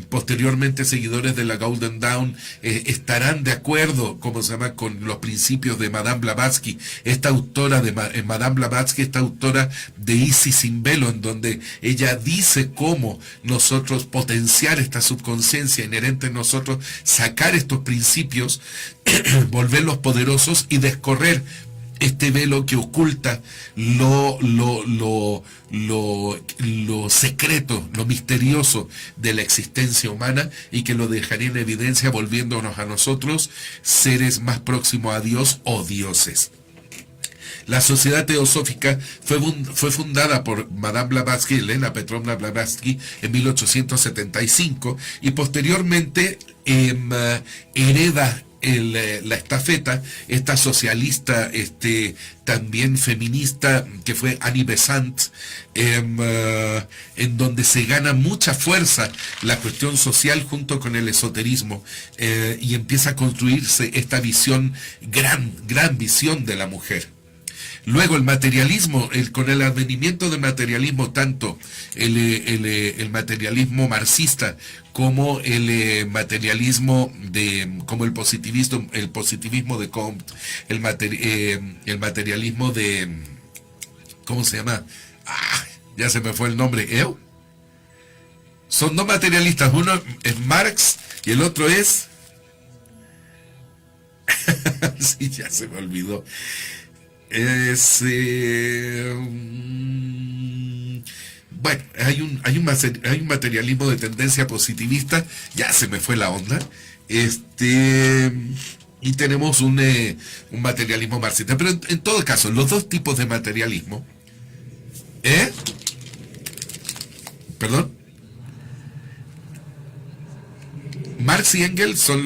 posteriormente seguidores de la Golden Dawn estarán de acuerdo, como se llama, con los principios de Madame Blavatsky, esta autora de Madame Blavatsky, esta autora de Isis sin velo, en donde ella dice cómo nosotros potenciar esta subconsciencia inherente en nosotros, sacar estos principios, volverlos poderosos y descorrer este velo que oculta lo secreto, lo misterioso de la existencia humana, y que lo dejaría en evidencia volviéndonos a nosotros seres más próximos a Dios o dioses. La Sociedad Teosófica fue fundada por Madame Blavatsky, Elena Petrovna Blavatsky, en 1875, y posteriormente hereda la estafeta esta socialista, también feminista, que fue Annie Besant, en donde se gana mucha fuerza la cuestión social junto con el esoterismo, y empieza a construirse esta visión, gran visión de la mujer. Luego el materialismo, con el advenimiento del materialismo, tanto el materialismo marxista como el materialismo como el positivismo de Comte, el materialismo de, ¿cómo se llama? Ya se me fue el nombre. Son dos materialistas, uno es Marx y el otro es sí, ya se me olvidó. Bueno, hay un materialismo de tendencia positivista, ya se me fue la onda, y tenemos un materialismo marxista. Pero en todo caso, los dos tipos de materialismo, perdón, Marx y Engels son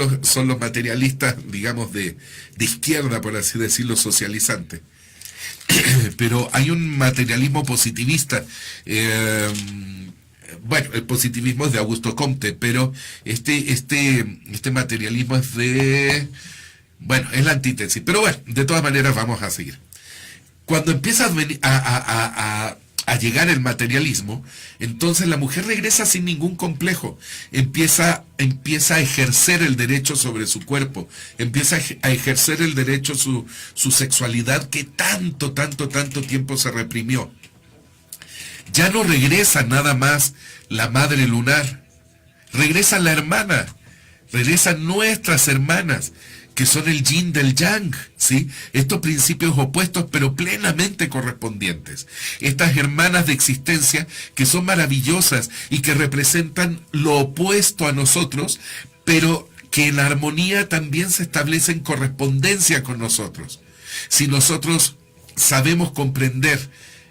los materialistas, digamos, de izquierda, por así decirlo, socializante. Pero hay un materialismo positivista. Bueno, el positivismo es de Augusto Comte, pero este materialismo es bueno, es la antítesis. Pero bueno, de todas maneras vamos a seguir. Cuando empieza a llegar el materialismo, entonces la mujer regresa sin ningún complejo, empieza a ejercer el derecho sobre su cuerpo, empieza a ejercer el derecho su sexualidad que tanto tiempo se reprimió. Ya no regresa nada más la madre lunar, regresa la hermana, regresan nuestras hermanas, que son el yin del yang, ¿sí? Estos principios opuestos pero plenamente correspondientes. Estas hermanas de existencia que son maravillosas y que representan lo opuesto a nosotros, pero que en armonía también se establece en correspondencia con nosotros. Si nosotros sabemos comprender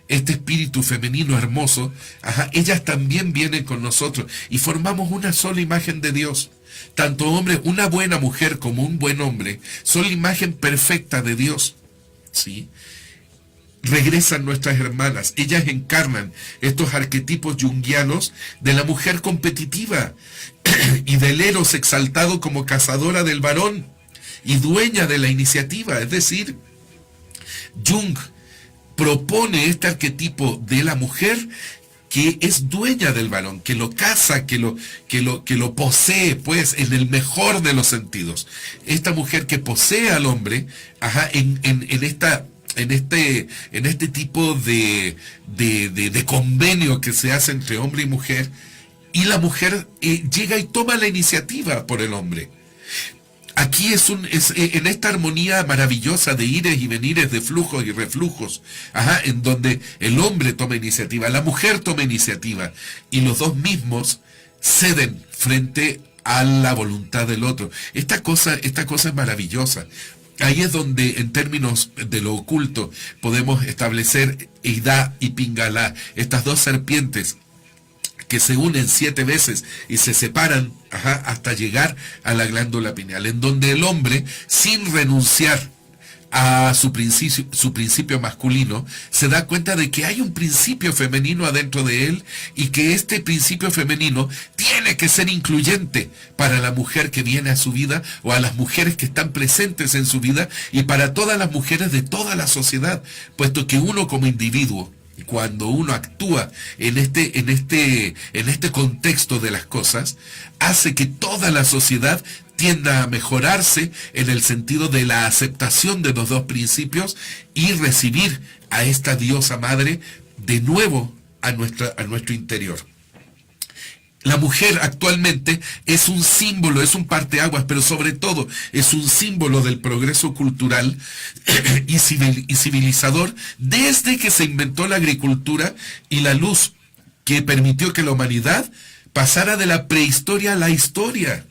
este espíritu femenino hermoso, ellas también vienen con nosotros y formamos una sola imagen de Dios. Tanto hombre, una buena mujer como un buen hombre son la imagen perfecta de Dios, ¿sí? regresan nuestras hermanas. Ellas encarnan estos arquetipos junguianos de la mujer competitiva y del eros exaltado como cazadora del varón y dueña de la iniciativa. Es decir, Jung propone este arquetipo de la mujer que es dueña del varón, que lo caza, que lo posee, pues, en el mejor de los sentidos. Esta mujer que posee al hombre, en este tipo de convenio que se hace entre hombre y mujer, y la mujer llega y toma la iniciativa por el hombre. Aquí es en esta armonía maravillosa de ires y venires, de flujos y reflujos, en donde el hombre toma iniciativa, la mujer toma iniciativa, y los dos mismos ceden frente a la voluntad del otro. Esta cosa es maravillosa. Ahí es donde, en términos de lo oculto, podemos establecer Ida y Pingala, estas dos serpientes que se unen 7 veces y se separan hasta llegar a la glándula pineal, en donde el hombre, sin renunciar a su principio masculino, se da cuenta de que hay un principio femenino adentro de él y que este principio femenino tiene que ser incluyente para la mujer que viene a su vida o a las mujeres que están presentes en su vida y para todas las mujeres de toda la sociedad, puesto que uno como individuo, cuando uno actúa en este contexto de las cosas, hace que toda la sociedad tienda a mejorarse en el sentido de la aceptación de los dos principios y recibir a esta diosa madre de nuevo a nuestro interior. La mujer actualmente es un símbolo, es un parteaguas, pero sobre todo es un símbolo del progreso cultural y civilizador desde que se inventó la agricultura y la luz que permitió que la humanidad pasara de la prehistoria a la historia.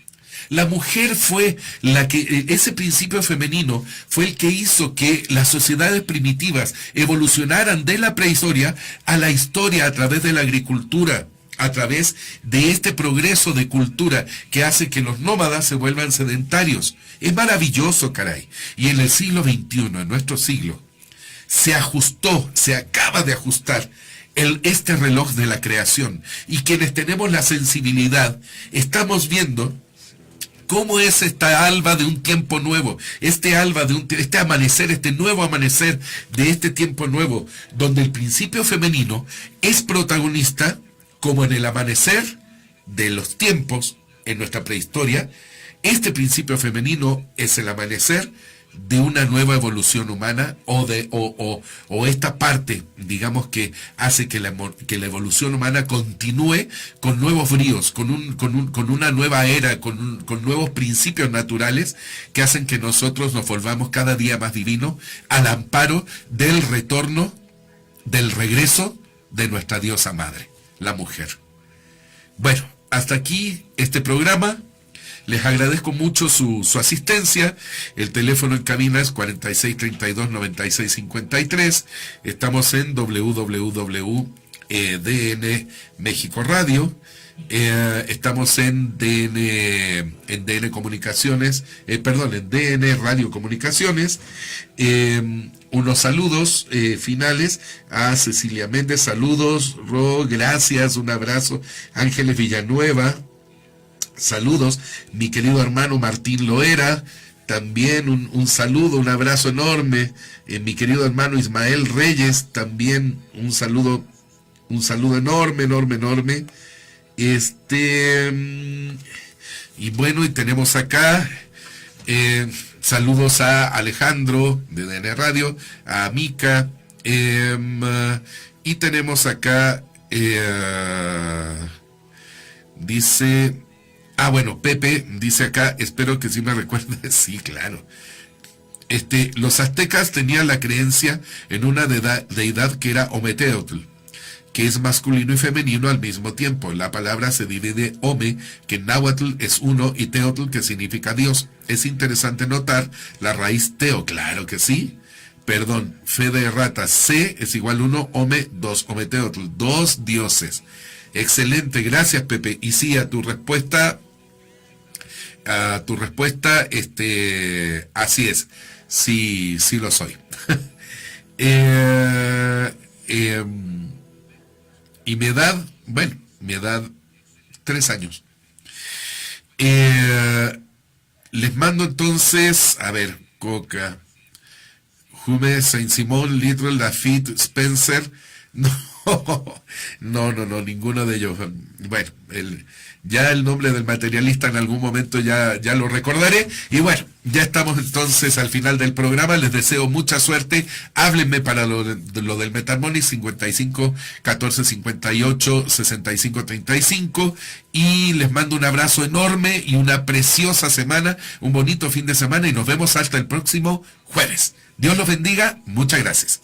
La mujer fue ese principio femenino fue el que hizo que las sociedades primitivas evolucionaran de la prehistoria a la historia a través de la agricultura, a través de este progreso de cultura que hace que los nómadas se vuelvan sedentarios. Es maravilloso, caray. Y en el siglo XXI, en nuestro siglo, se acaba de ajustar este reloj de la creación. Y quienes tenemos la sensibilidad, estamos viendo cómo es esta alba de un tiempo nuevo, este amanecer, este nuevo amanecer de este tiempo nuevo, donde el principio femenino es protagonista, como en el amanecer de los tiempos en nuestra prehistoria. Este principio femenino es el amanecer de una nueva evolución humana o esta parte, digamos, que hace que la evolución humana continúe con nuevos bríos, con una nueva era, con nuevos principios naturales que hacen que nosotros nos volvamos cada día más divinos al amparo del retorno, del regreso de nuestra diosa madre, la mujer. Bueno, hasta aquí este programa. Les agradezco mucho su asistencia. El teléfono en cabina es 4632-9653. Estamos en www.dn México Radio. Estamos en DN Comunicaciones, en DN Radio Comunicaciones. Unos saludos finales a Cecilia Méndez, saludos, Ro, gracias, un abrazo. Ángeles Villanueva, saludos. Mi querido hermano Martín Loera, también un saludo, un abrazo enorme. Mi querido hermano Ismael Reyes, también un saludo enorme, enorme, enorme. Y bueno, y tenemos acá saludos a Alejandro de DN Radio, a Mica, y tenemos acá dice, Pepe dice acá, espero que sí me recuerde. Sí, claro. Los aztecas tenían la creencia en una deidad que era Ometeotl, que es masculino y femenino al mismo tiempo. La palabra se divide Ome, que en náhuatl es uno, y Teotl, que significa Dios. Es interesante notar la raíz Teo, claro que sí. Perdón, fe de rata, C es igual 1, Ome 2, Ometeotl, 2 dioses. Excelente, gracias Pepe. Y sí, a tu respuesta, así es, sí lo soy. Y mi edad, 3 años. Les mando entonces, a ver, Coca, Hume, Saint-Simon, Little, Lafitte, Spencer. No, ninguno de ellos. Bueno, ya el nombre del materialista en algún momento ya lo recordaré. Y bueno, ya estamos entonces al final del programa. Les deseo mucha suerte. Háblenme para lo del Metamonic 55 14 58 65 35. Y les mando un abrazo enorme y una preciosa semana, un bonito fin de semana y nos vemos hasta el próximo jueves. Dios los bendiga. Muchas gracias.